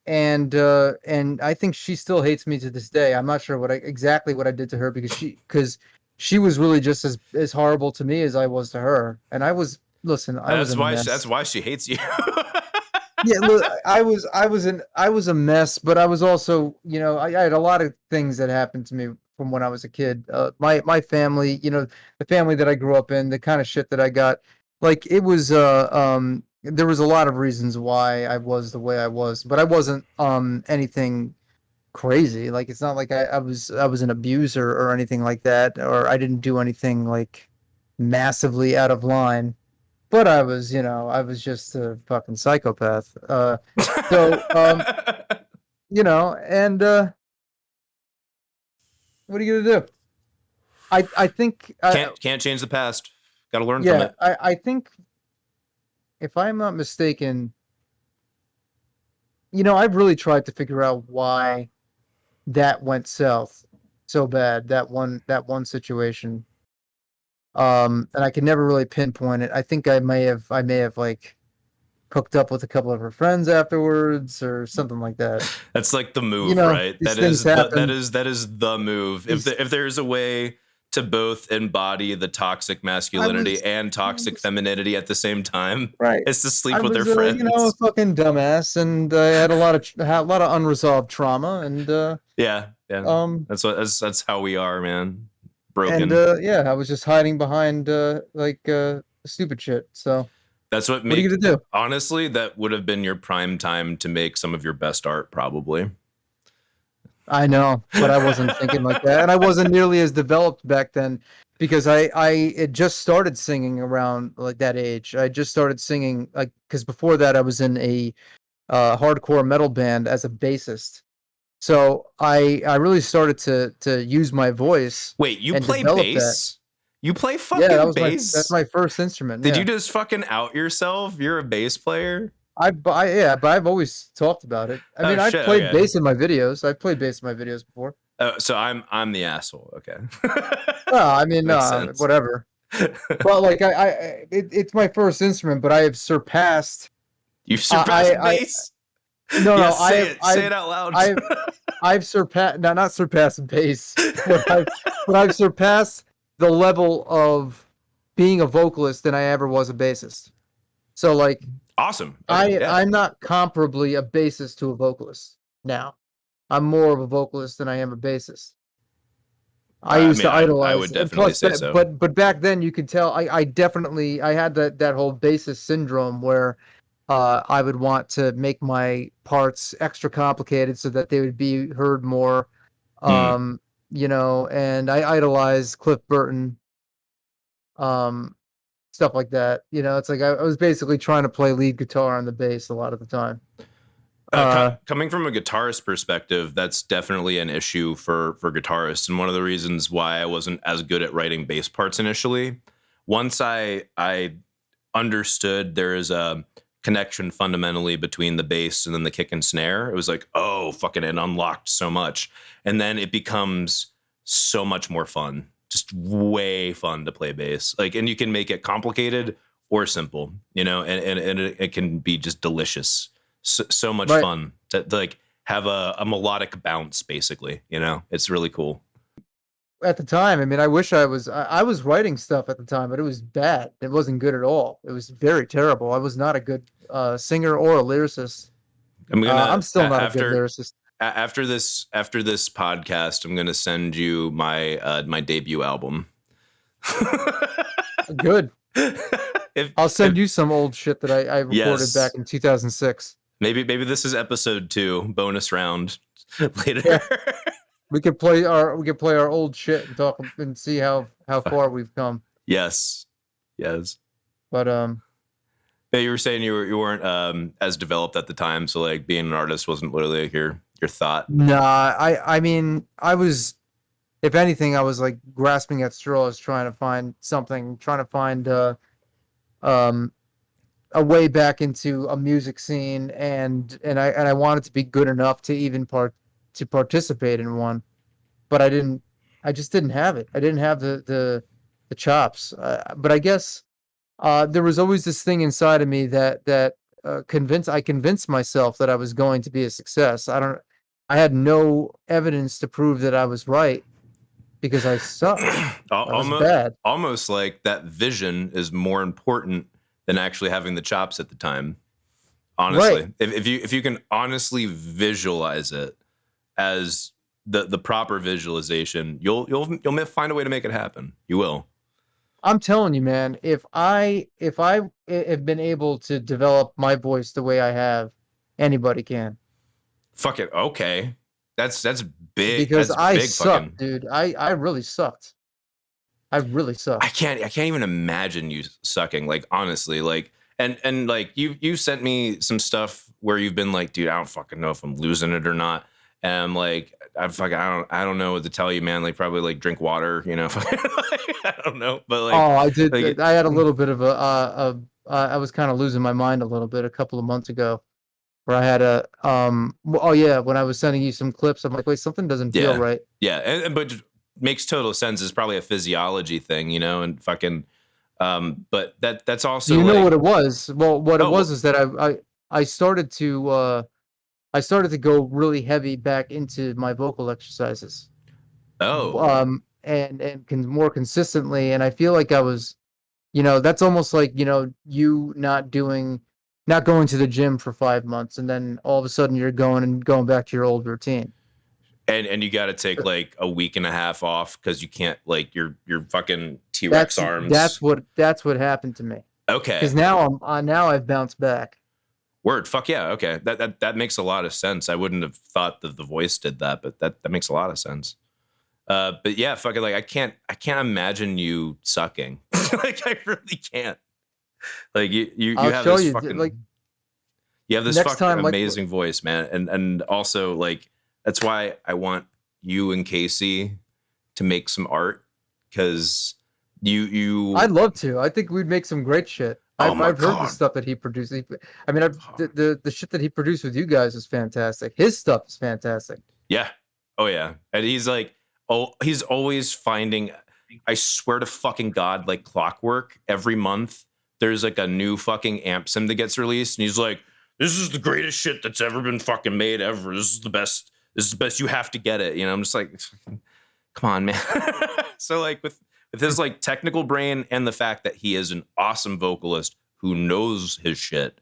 B: and I think she still hates me to this day. I'm not sure exactly what I did to her because she was really just as horrible to me as I was to her. And I was was a mess.
A: That's why she hates you.
B: Yeah, look, I was a mess, but I was also, you know, I had a lot of things that happened to me from when I was a kid. My family, you know, the family that I grew up in, the kind of shit that I got, like it was there was a lot of reasons why I was the way I was, but I wasn't anything crazy. Like it's not like I was an abuser or anything like that, or I didn't do anything like massively out of line. But I was, you know, I was just a fucking psychopath. You know, and what are you gonna do? I think
A: can't change the past. Got to learn from it.
B: I think if I'm not mistaken, you know, I've really tried to figure out why that went south so bad. That one situation. And I can never really pinpoint it. I think I may have like hooked up with a couple of her friends afterwards or something like that.
A: That's like the move,
B: you know,
A: right? That is the move. If there's a way to both embody the toxic masculinity and toxic femininity at the same time,
B: right?
A: It's to sleep with their friends.
B: You know, a fucking dumbass, and I had a lot of unresolved trauma, and
A: yeah. That's how we are, man. Broken.
B: And I was just hiding behind stupid shit. So
A: what are you gonna do? Honestly, that would have been your prime time to make some of your best art, probably.
B: I know, but I wasn't thinking like that, and I wasn't nearly as developed back then because I had just started singing around like that age. I just started singing because before that I was in a hardcore metal band as a bassist. So I really started to use my voice.
A: Wait, you play bass? You play fucking bass?
B: That's my first instrument.
A: Did you just fucking out yourself? You're a bass player?
B: But I've always talked about it. I mean, I've played bass in my videos. I've played bass in my videos before.
A: Oh, so I'm the asshole. Okay.
B: Well, I mean, whatever. But like it's my first instrument, but I have surpassed
A: You've surpassed bass.
B: No,
A: Yes,
B: no,
A: say it out loud.
B: I've surpassed, no, not surpassed bass, but I've surpassed the level of being a vocalist than I ever was a bassist. So like,
A: awesome. Okay,
B: I'm not comparably a bassist to a vocalist now. I'm more of a vocalist than I am a bassist. I used to idolize.
A: I would definitely
B: plus,
A: say so.
B: But back then you could tell I definitely I had that whole bassist syndrome where I would want to make my parts extra complicated so that they would be heard more. You know, and I idolized Cliff Burton, stuff like that. You know, it's like I was basically trying to play lead guitar on the bass a lot of the time.
A: Coming from a guitarist perspective, that's definitely an issue for guitarists, and one of the reasons why I wasn't as good at writing bass parts initially. Once I understood there is a connection fundamentally between the bass and then the kick and snare, it was like, oh, fucking, it unlocked so much, and then it becomes so much more fun, just way fun to play bass. Like, and you can make it complicated or simple, you know, and it can be just delicious. So much fun to like have a melodic bounce, basically, you know. It's really cool.
B: At the time, I mean, I wish I was writing stuff at the time, but it was bad. It wasn't good at all. It was very terrible. I was not a good singer or a lyricist. I'm still not a good lyricist.
A: After this podcast, I'm gonna send you my my debut album.
B: Good. I'll send you some old shit that I recorded back in 2006.
A: Maybe this is episode 2, bonus round later.
B: Yeah. We could play our old shit and talk and see how far we've come.
A: Yes.
B: But
A: yeah, you were saying you weren't as developed at the time, so like being an artist wasn't literally like your thought.
B: Nah, I mean, I was, if anything, I was like grasping at straws, trying to find something, trying to find a way back into a music scene, and I wanted to be good enough to even participate in one, but I just didn't have it. I didn't have the chops. But I guess there was always this thing inside of me that convinced myself that I was going to be a success. I had no evidence to prove that I was right because I sucked. I was bad.
A: Almost like that vision is more important than actually having the chops at the time. Honestly, right. If you can honestly visualize it as the proper visualization, you'll find a way to make it happen. You will.
B: I'm telling you, man, if I have been able to develop my voice the way I have, anybody can.
A: Fuck it. Okay. That's big.
B: Because
A: that's
B: I
A: big
B: sucked, dude. I really sucked. I really sucked.
A: I can't even imagine you sucking, like, honestly, like, and like you sent me some stuff where you've been like, dude, I don't fucking know if I'm losing it or not. And I'm like, I don't know what to tell you, man. Like, probably like drink water, you know. I don't know, but like,
B: I did. Like, I had a little bit of I was kind of losing my mind a little bit a couple of months ago, where I had when I was sending you some clips, I'm like, wait, something doesn't feel right.
A: Yeah, but makes total sense. It's probably a physiology thing, you know, and fucking. But that's also.
B: You know what it was? Well, what it was is that I started to go really heavy back into my vocal exercises.
A: Oh.
B: And more consistently, and I feel like I was, you know, that's almost like, you know, you not going to the gym for 5 months, and then all of a sudden you're going back to your old routine.
A: And you got to take like a week and a half off because you can't, like, your fucking T-Rex arms.
B: That's what happened to me.
A: Okay.
B: Because now I've bounced back.
A: Word. Fuck yeah. Okay. That makes a lot of sense. I wouldn't have thought that the voice did that, but that makes a lot of sense. But yeah, fucking, like, I can't imagine you sucking. Like, I really can't. Like, you have this fucking, like, you have this fucking amazing voice, man. And also, like, that's why I want you and Casey to make some art, because you
B: I'd love to. I think we'd make some great shit. I've heard the stuff that he produced. I mean, the shit that he produced with you guys is fantastic. His stuff is fantastic.
A: Yeah. Oh yeah. And he's like, he's always finding, I swear to fucking God, like clockwork, every month there's like a new fucking amp sim that gets released, and he's like, this is the greatest shit that's ever been fucking made ever. This is the best. This is the best. You have to get it. You know, I'm just like, come on, man. So like with his like technical brain and the fact that he is an awesome vocalist who knows his shit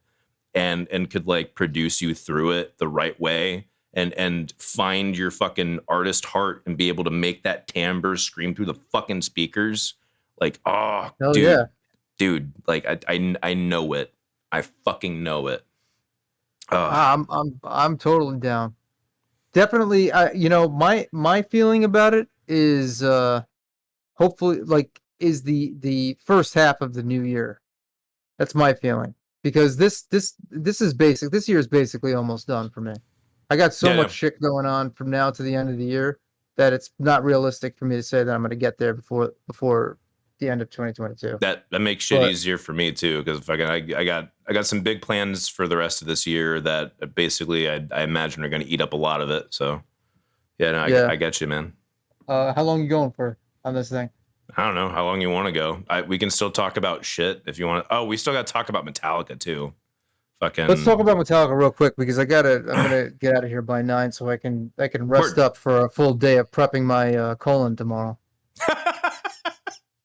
A: and could like produce you through it the right way and find your fucking artist heart and be able to make that timbre scream through the fucking speakers. Like, oh,
B: Hell yeah.
A: dude, like I know it. I fucking know it.
B: I'm totally down. Definitely, you know, my feeling about it is hopefully like is the first half of the new year. That's my feeling, because this is basic. This year is basically almost done for me. I got so much shit going on from now to the end of the year that it's not realistic for me to say that I'm going to get there before the end of 2022.
A: That makes shit easier for me too, because I got some big plans for the rest of this year that basically I imagine are going to eat up a lot of it. So yeah, no, I get you, man.
B: How long are you going for on this thing?
A: I don't know how long you want to go. We can still talk about shit if you want. Oh, we still got to talk about Metallica too. Fucking.
B: Let's talk about Metallica real quick, because I'm gonna get out of here by 9 so I can rest up for a full day of prepping my colon tomorrow.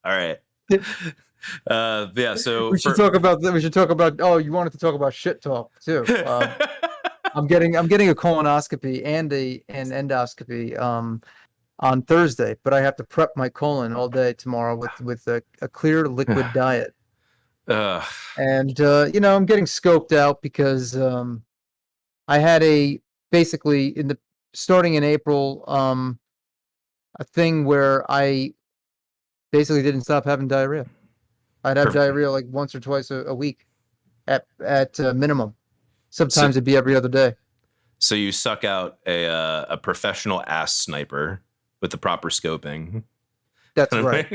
A: All right. Yeah. So
B: we should talk about. Oh, you wanted to talk about shit talk too. I'm getting a colonoscopy and an endoscopy on Thursday, but I have to prep my colon all day tomorrow with a clear liquid diet. And you know, I'm getting scoped out because I had basically starting in April a thing where I basically didn't stop having diarrhea. I'd have diarrhea like once or twice a week at minimum. Sometimes it'd be every other day.
A: So you suck out a professional ass sniper with the proper scoping.
B: That's right.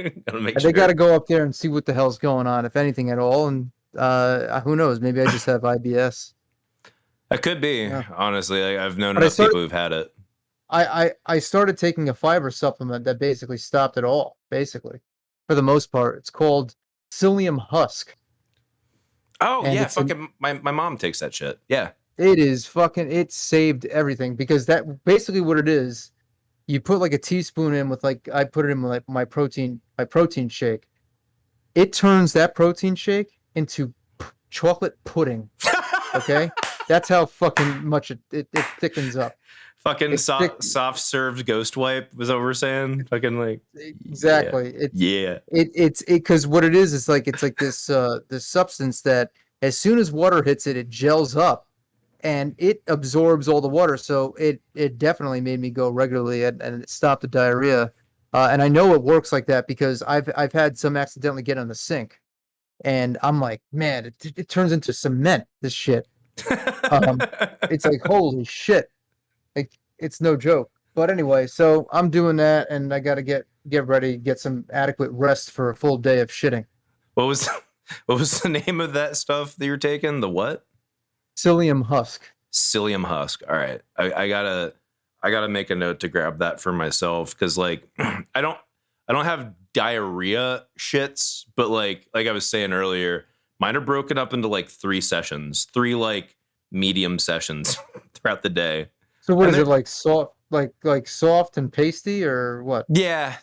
B: They got to go up there and see what the hell's going on, if anything at all. And who knows? Maybe I just have IBS.
A: That could be, honestly. I've known enough people who've had it.
B: I started taking a fiber supplement that basically stopped it all, basically. For the most part. It's called psyllium husk.
A: Oh, and yeah. Fucking my mom takes that shit. Yeah.
B: It saved everything, because that basically what it is. You put like a teaspoon in with like, I put it in like my protein shake. It turns that protein shake into chocolate pudding. Okay? That's how fucking much it thickens up.
A: Fucking soft served ghost wipe was what we're saying. Fucking like
B: exactly. It's because what it is like it's like this substance that as soon as water hits it, it gels up and it absorbs all the water. So it definitely made me go regularly and it stopped the diarrhea. And I know it works like that because I've had some accidentally get on the sink, and I'm like, man, it turns into cement. This shit. It's like, holy shit. Like, it's no joke. But anyway, so I'm doing that, and I got to get ready, get some adequate rest for a full day of shitting.
A: What was the name of that stuff that you're taking? The what?
B: Psyllium husk.
A: Psyllium husk. All right. I gotta make a note to grab that for myself, because like I don't have diarrhea shits, but like I was saying earlier, mine are broken up into like 3 like medium sessions throughout the day.
B: So what is it, like soft, like soft and pasty, or what?
A: Yeah,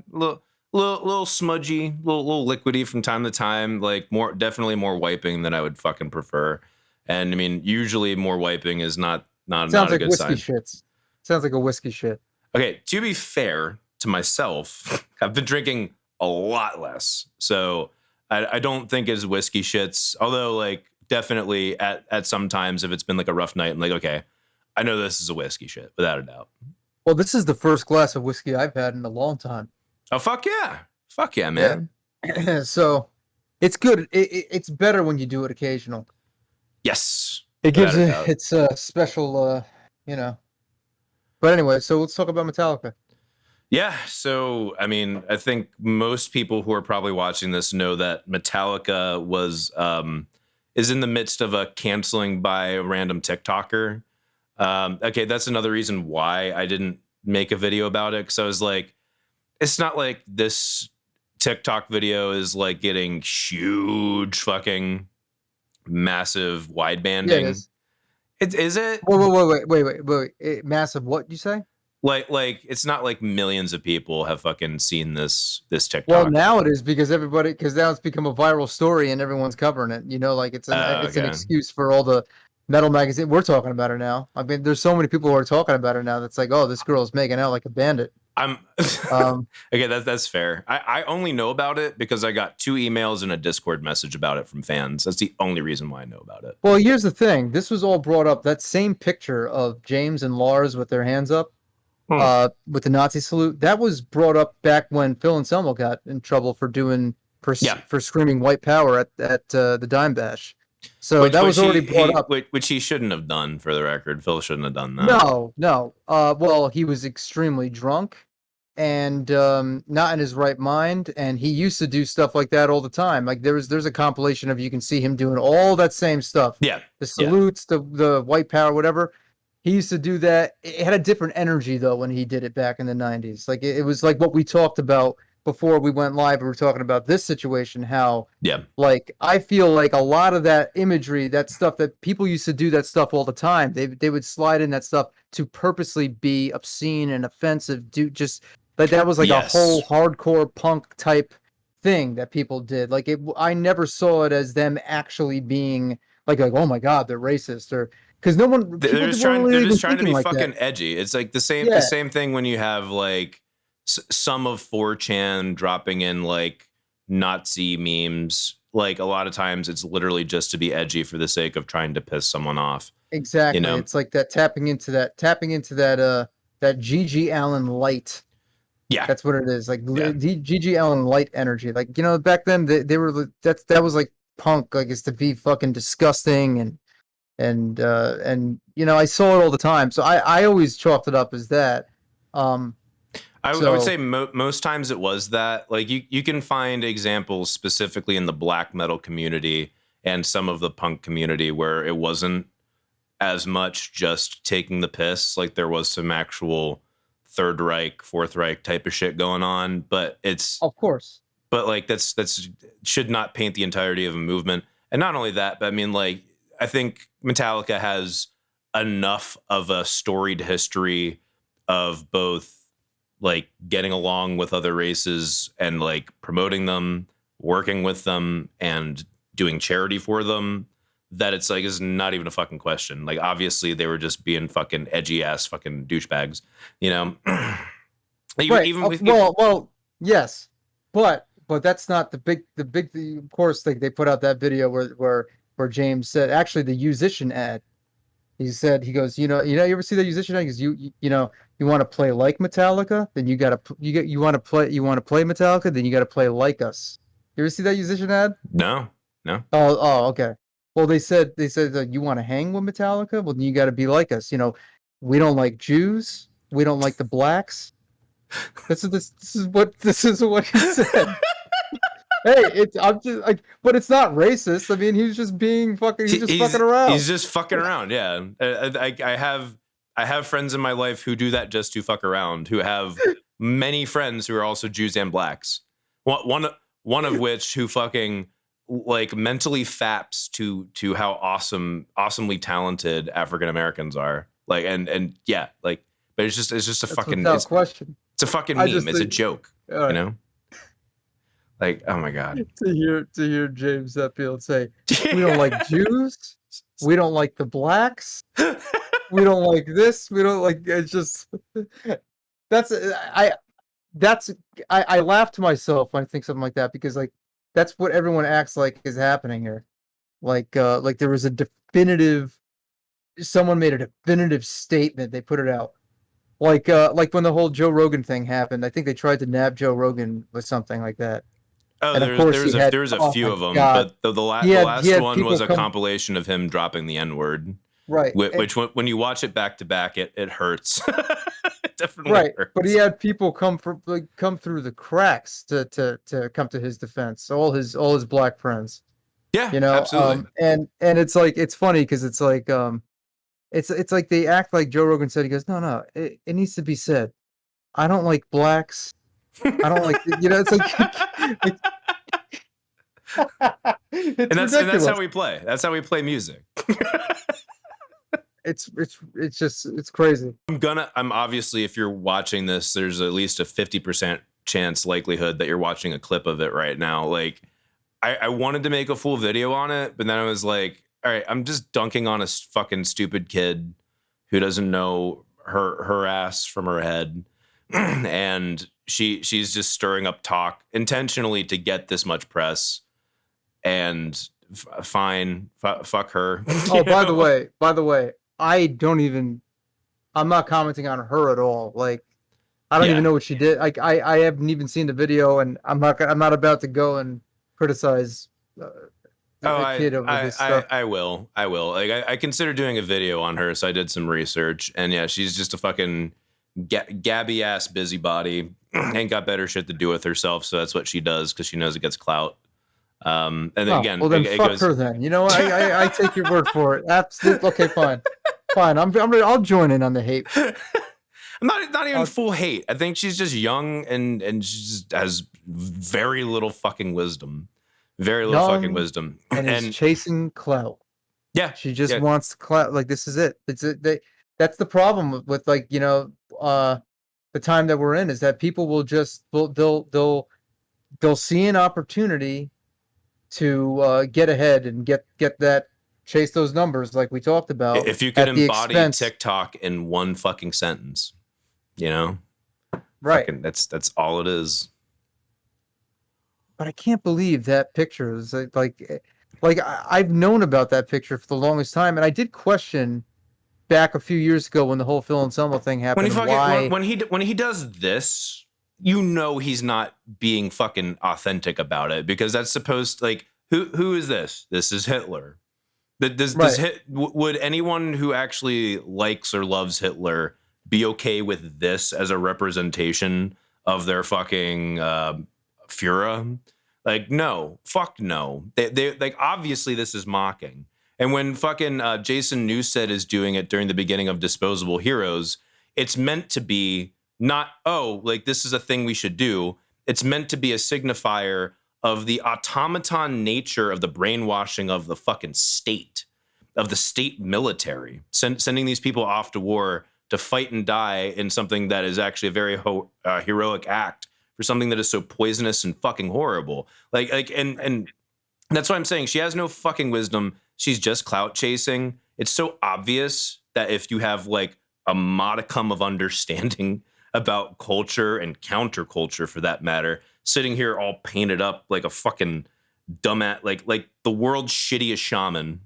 A: little smudgy, little liquidy from time to time. Like definitely more wiping than I would fucking prefer. And I mean, usually more wiping is not a good sign.
B: Shits. Sounds like a whiskey shit.
A: Okay, to be fair to myself, I've been drinking a lot less, so I don't think it's whiskey shits. Although, like, definitely at some times, if it's been like a rough night, I'm like, okay, I know this is a whiskey shit without a doubt.
B: Well, this is the first glass of whiskey I've had in a long time.
A: Oh, fuck yeah, man.
B: Yeah. So it's good. It's better when you do it occasional.
A: Yes,
B: it gives it's a special, you know. But anyway, so let's talk about Metallica.
A: Yeah, so I mean, I think most people who are probably watching this know that Metallica is in the midst of a canceling by a random TikToker. Okay, that's another reason why I didn't make a video about it, because I was like, it's not like this TikTok video is like getting huge fucking massive
B: Yeah, it
A: widebanding.
B: is.
A: Is it?
B: Wait. Massive what you say?
A: Like it's not like millions of people have fucking seen this
B: Well,
A: TikTok.
B: now it is because because now it's become a viral story and everyone's covering it. You know, like it's an
A: Okay.
B: excuse for all the metal magazine. We're talking about it now. I mean, there's so many people who are talking about it now. That's like, oh, this girl's making out like a bandit.
A: I'm
B: Um,
A: okay. That's fair. I only know about it because I got 2 emails and a Discord message about it from fans. That's the only reason why I know about it.
B: well, here's the thing. This was all brought up. That same picture of James and Lars with their hands up, with the Nazi salute, that was brought up back when Phil Anselmo got in trouble for
A: Yeah,
B: for screaming white power at the Dime Bash. So that was already brought up.
A: which he shouldn't have done. For the record, Phil shouldn't have done that.
B: No. Well, he was extremely drunk and not in his right mind, and he used to do stuff like that all the time. Like there's a compilation of you can see him doing all that same stuff.
A: Yeah,
B: The salutes, the white power, whatever. He used to do that. It had a different energy though when he did it back in the 90s. Like it was like what we talked about before we went live. We were talking about this situation, how
A: yeah.
B: like I feel like a lot of that imagery, that stuff that people used to do that stuff all the time. They would slide in that stuff to purposely be obscene and offensive. Do just like that was like a whole hardcore punk type thing that people did. Like I never saw it as them actually being like oh my god, they're racist or because no one
A: They're just trying. They're just trying to be fucking
B: that.
A: edgy. It's like the same thing when you have like some of 4chan dropping in like Nazi memes. Like a lot of times, it's literally just to be edgy for the sake of trying to piss someone off.
B: Exactly.
A: You know?
B: It's like that tapping into that G.G. Allen light.
A: Yeah,
B: That's what it is. Like G.G. Allen light energy. Like, you know, back then they were that was like punk, like it's to be fucking disgusting and you know, I saw it all the time. So I always chalked it up as that.
A: I would say most times it was that. Like you can find examples specifically in the black metal community and some of the punk community where it wasn't as much just taking the piss. Like there was some actual Third Reich, Fourth Reich type of shit going on, but it's
B: of course.
A: But like that's should not paint the entirety of a movement. And not only that, but I mean, like I think Metallica has enough of a storied history of both like getting along with other races and like promoting them, working with them, and doing charity for them, that it's like is not even a fucking question. Like obviously they were just being fucking edgy ass fucking douchebags, you know.
B: Well, yes, but that's not the big of course they put out that video where James said actually the musician ad. He said, he goes, you ever see the musician ad? He goes, you know, you want to play like Metallica, then you want to play Metallica, then you got to play like us. You ever see that musician ad?
A: No.
B: Okay. Well, they said that you want to hang with Metallica, well, then you got to be like us. You know, we don't like Jews, we don't like the blacks. This is what he said. Hey, I'm just like, but it's not racist. I mean, he's just being fucking. He's just fucking around.
A: He's just fucking around. Yeah, I have friends in my life who do that just to fuck around. Who have many friends who are also Jews and blacks. One of which who fucking like mentally faps to how awesomely talented African Americans are. Like and yeah, like, but it's just a fucking
B: question.
A: It's a fucking meme. It's a joke. Right. You know. Like, oh my god!
B: To hear James Hetfield say, "We don't like Jews. We don't like the blacks. We don't like this. We don't like." It's just I laugh to myself when I think something like that because like that's what everyone acts like is happening here. Like there was a definitive. Someone made a definitive statement. They put it out. Like when the whole Joe Rogan thing happened. I think they tried to nab Joe Rogan with something like that.
A: Oh, there's a few of them, but the last one was a compilation of him dropping the N-word.
B: Right.
A: Which when you watch it back to back, it hurts. It definitely hurts.
B: But he had people come through the cracks to come to his defense. All his black friends.
A: Yeah,
B: you know,
A: absolutely.
B: And it's like it's funny because it's like it's like they act like Joe Rogan said. He goes, no, it needs to be said. I don't like blacks. I don't like, you know, it's like It's
A: and that's how
B: ridiculous.
A: we play. That's how we play music.
B: It's just it's crazy.
A: I'm obviously, if you're watching this, there's at least a 50% chance likelihood that you're watching a clip of it right now. Like, I wanted to make a full video on it, but then I was like, all right, I'm just dunking on a fucking stupid kid who doesn't know her ass from her head. And she's just stirring up talk intentionally to get this much press. And fine, fuck her.
B: Oh, by the way, I'm not commenting on her at all. Like, I don't even know what she did. Like, I haven't even seen the video, and I'm not about to go and criticize the kid over this stuff.
A: I will. Like, I consider doing a video on her, so I did some research, and yeah, she's just a fucking gabby ass busybody. Ain't got better shit to do with herself, so that's what she does because she knows it gets clout. And then again,
B: well, then fuck her. Then, you know, I take your word for it. Absolutely. Okay, fine. I'll join in on the hate.
A: Not even full hate. I think she's just young and she just has very little fucking wisdom. Very little fucking wisdom.
B: And is chasing clout.
A: Yeah.
B: She just wants clout. Like, this is it. That's the problem with like, you know, the time that we're in, is that people will just they'll see an opportunity to get ahead and get that, chase those numbers like we talked about.
A: If you could embody TikTok in one fucking sentence, you know,
B: right?
A: Fucking, that's all it is.
B: But I can't believe that picture is like I've known about that picture for the longest time, and I did question back a few years ago when the whole Phil Anselmo thing happened.
A: When he does this, you know he's not being fucking authentic about it, because that's supposed to, like, who is this? This is Hitler. Would anyone who actually likes or loves Hitler be okay with this as a representation of their fucking Führer? Like, no, fuck no. They like, obviously this is mocking. And when fucking Jason Newsted is doing it during the beginning of Disposable Heroes, it's meant to be not, oh, like, this is a thing we should do. It's meant to be a signifier of the automaton nature of the brainwashing of the fucking state, of the state military, sending these people off to war to fight and die in something that is actually a very heroic act for something that is so poisonous and fucking horrible. And that's why I'm saying she has no fucking wisdom. She's just clout chasing. It's so obvious that if you have like a modicum of understanding about culture and counterculture, for that matter, sitting here all painted up like a fucking dumbass, like the world's shittiest shaman.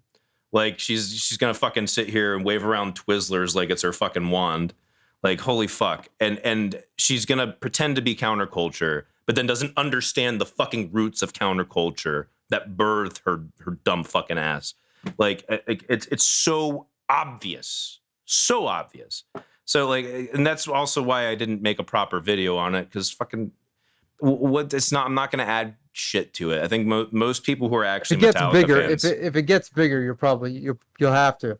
A: Like, she's gonna fucking sit here and wave around Twizzlers like it's her fucking wand. Like, holy fuck. And she's gonna pretend to be counterculture, but then doesn't understand the fucking roots of counterculture that birthed her dumb fucking ass. Like, it's so obvious. So obvious. So, like, and that's also why I didn't make a proper video on it, because fucking I'm not going to add shit to it. I think most people who are actually Metallica fans,
B: if it gets bigger, you'll have to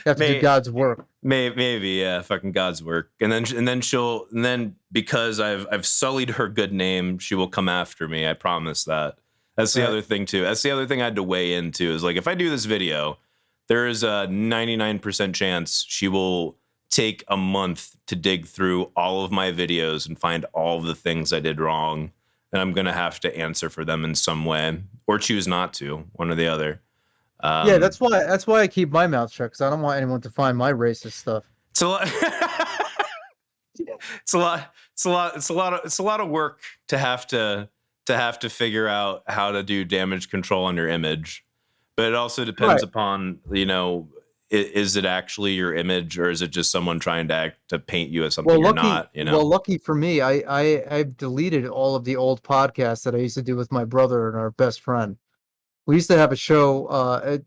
B: do God's work.
A: Maybe, yeah, fucking God's work. And then because I've sullied her good name, she will come after me. I promise that. That's the other thing too. That's the other thing I had to weigh into, is like, if I do this video, there is a 99% chance she will take a month to dig through all of my videos and find all of the things I did wrong. And I'm going to have to answer for them in some way, or choose not to, one or the other.
B: Yeah, that's why I keep my mouth shut, because I don't want anyone to find my racist stuff.
A: It's a lot. It's a lot of work to have to figure out how to do damage control on your image. But it also depends upon, you know, is it actually your image, or is it just someone trying to paint you as something you're not? You know.
B: Well, lucky for me, I've deleted all of the old podcasts that I used to do with my brother and our best friend. We used to have a show.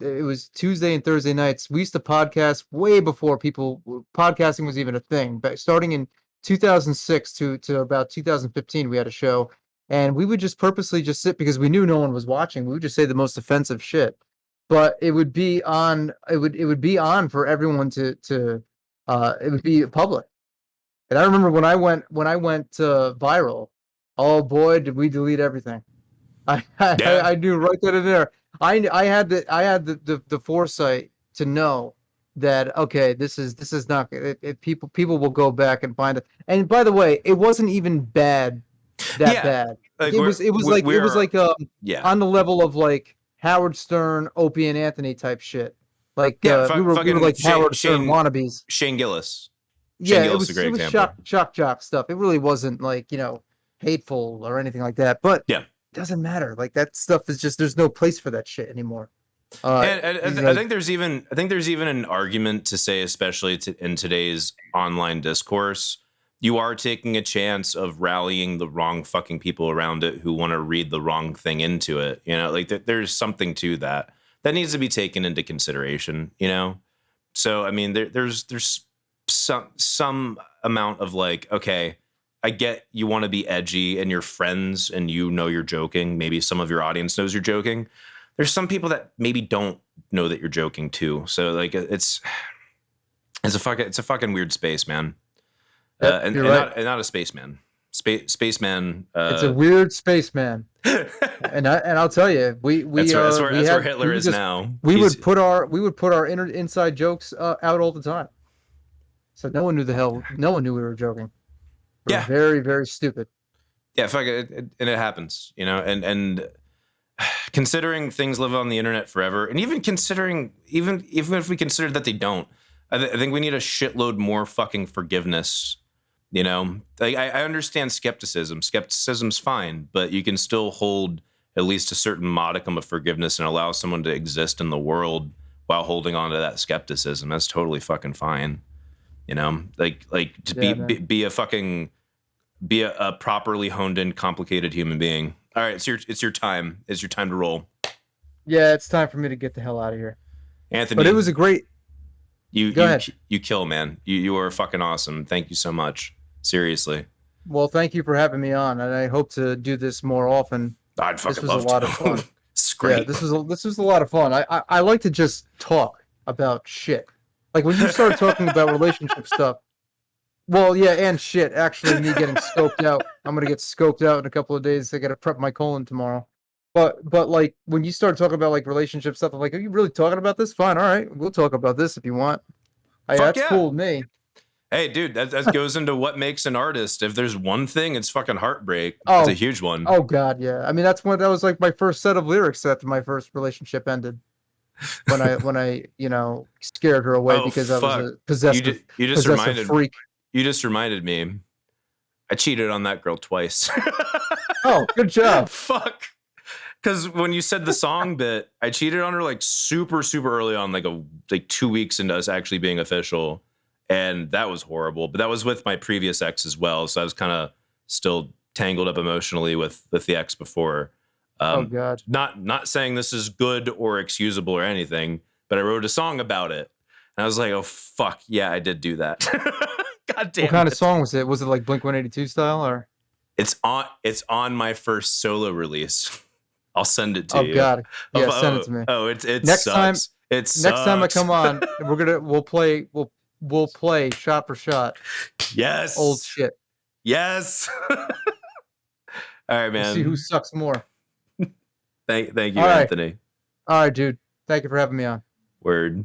B: It was Tuesday and Thursday nights. We used to podcast way before podcasting was even a thing. But starting in 2006 to about 2015, we had a show, and we would just purposely just sit, because we knew no one was watching. We would just say the most offensive shit. But it would be on. It would be on for everyone to. It would be public. And I remember when I went viral. Oh boy, did we delete everything.
A: Yeah.
B: I knew right then and there. I had the foresight to know that okay, this is not people will go back and find it. And by the way, it wasn't even that
A: Yeah.
B: bad.
A: Like
B: It was like
A: yeah.
B: on the level of like Howard Stern, Opie and Anthony type shit. Like
A: Yeah,
B: we were
A: fucking
B: like Howard Stern wannabes.
A: Shane Gillis. Shane
B: Yeah,
A: Gillis is a great
B: it was
A: example.
B: shock jock stuff. It really wasn't like, hateful or anything like that. But
A: Yeah.
B: it doesn't matter. Like that stuff is just there's no place for that shit anymore.
A: And I
B: Like
A: think there's even an argument to say, especially in today's online discourse, you are taking a chance of rallying the wrong fucking people around it who want to read the wrong thing into it. Like there's something to that needs to be taken into consideration. So I mean, there's some amount of like, okay, I get you want to be edgy and you're friends and you're joking. Maybe some of your audience knows you're joking. There's some people that maybe don't know that you're joking too. So like it's a fucking weird space, man.
B: yep,
A: And
B: you're right.
A: not a spaceman. Spaceman.
B: It's a weird spaceman. And I'll tell you,
A: That's where Hitler is now.
B: We would put our inside jokes out all the time. So no one knew we were joking. We're very, very stupid.
A: Yeah, fuck it, and it happens, and considering things live on the internet forever, and even if we consider that they don't, I think we need a shitload more fucking forgiveness. Like I understand skepticism. Skepticism's fine, but you can still hold at least a certain modicum of forgiveness and allow someone to exist in the world while holding on to that skepticism. That's totally fucking fine. Like to be a properly honed in, complicated human being. All right, it's your time. It's your time to roll.
B: Yeah, it's time for me to get the hell out of here.
A: Anthony,
B: but it was a great.
A: You kill, man. You are fucking awesome. Thank you so much. Seriously.
B: Well, thank you for having me on, and I hope to do this more often.
A: I'd fucking
B: love to. This was a lot of fun.
A: It's great.
B: Yeah, this was a lot of fun. I like to just talk about shit. Like when you start talking about relationship stuff. Well, yeah, and shit. Actually, me getting scoped out. I'm gonna get scoped out in a couple of days. I gotta prep my colon tomorrow. But like when you start talking about like relationship stuff, I'm like, are you really talking about this? Fine, all right, we'll talk about this if you want. That's cool with me.
A: Hey, dude, that goes into what makes an artist. If there's one thing, it's fucking heartbreak. It's a huge one.
B: Oh God, yeah. I mean, that was like my first set of lyrics after my first relationship ended. When I scared her away because I was a possessive freak.
A: You just reminded me. I cheated on that girl twice.
B: Oh, good job.
A: Fuck. Because when you said the song bit, I cheated on her like super, super early on, like 2 weeks into us actually being official. And that was horrible. But that was with my previous ex as well. So I was kind of still tangled up emotionally with the ex before.
B: Oh God.
A: Not saying this is good or excusable or anything, but I wrote a song about it. And I was like, oh fuck, yeah, I did do that. God damn.
B: What kind of song was it? Was it like Blink-182 style or?
A: It's on my first solo release. I'll send it to you.
B: Oh God. Yeah, send it to me.
A: Oh, it
B: next
A: sucks.
B: Next time I come on, we'll play shot for shot.
A: Yes.
B: Old shit.
A: Yes. All right, man.
B: We'll see who sucks more.
A: Thank you, Anthony.
B: All right, dude. Thank you for having me on.
A: Word.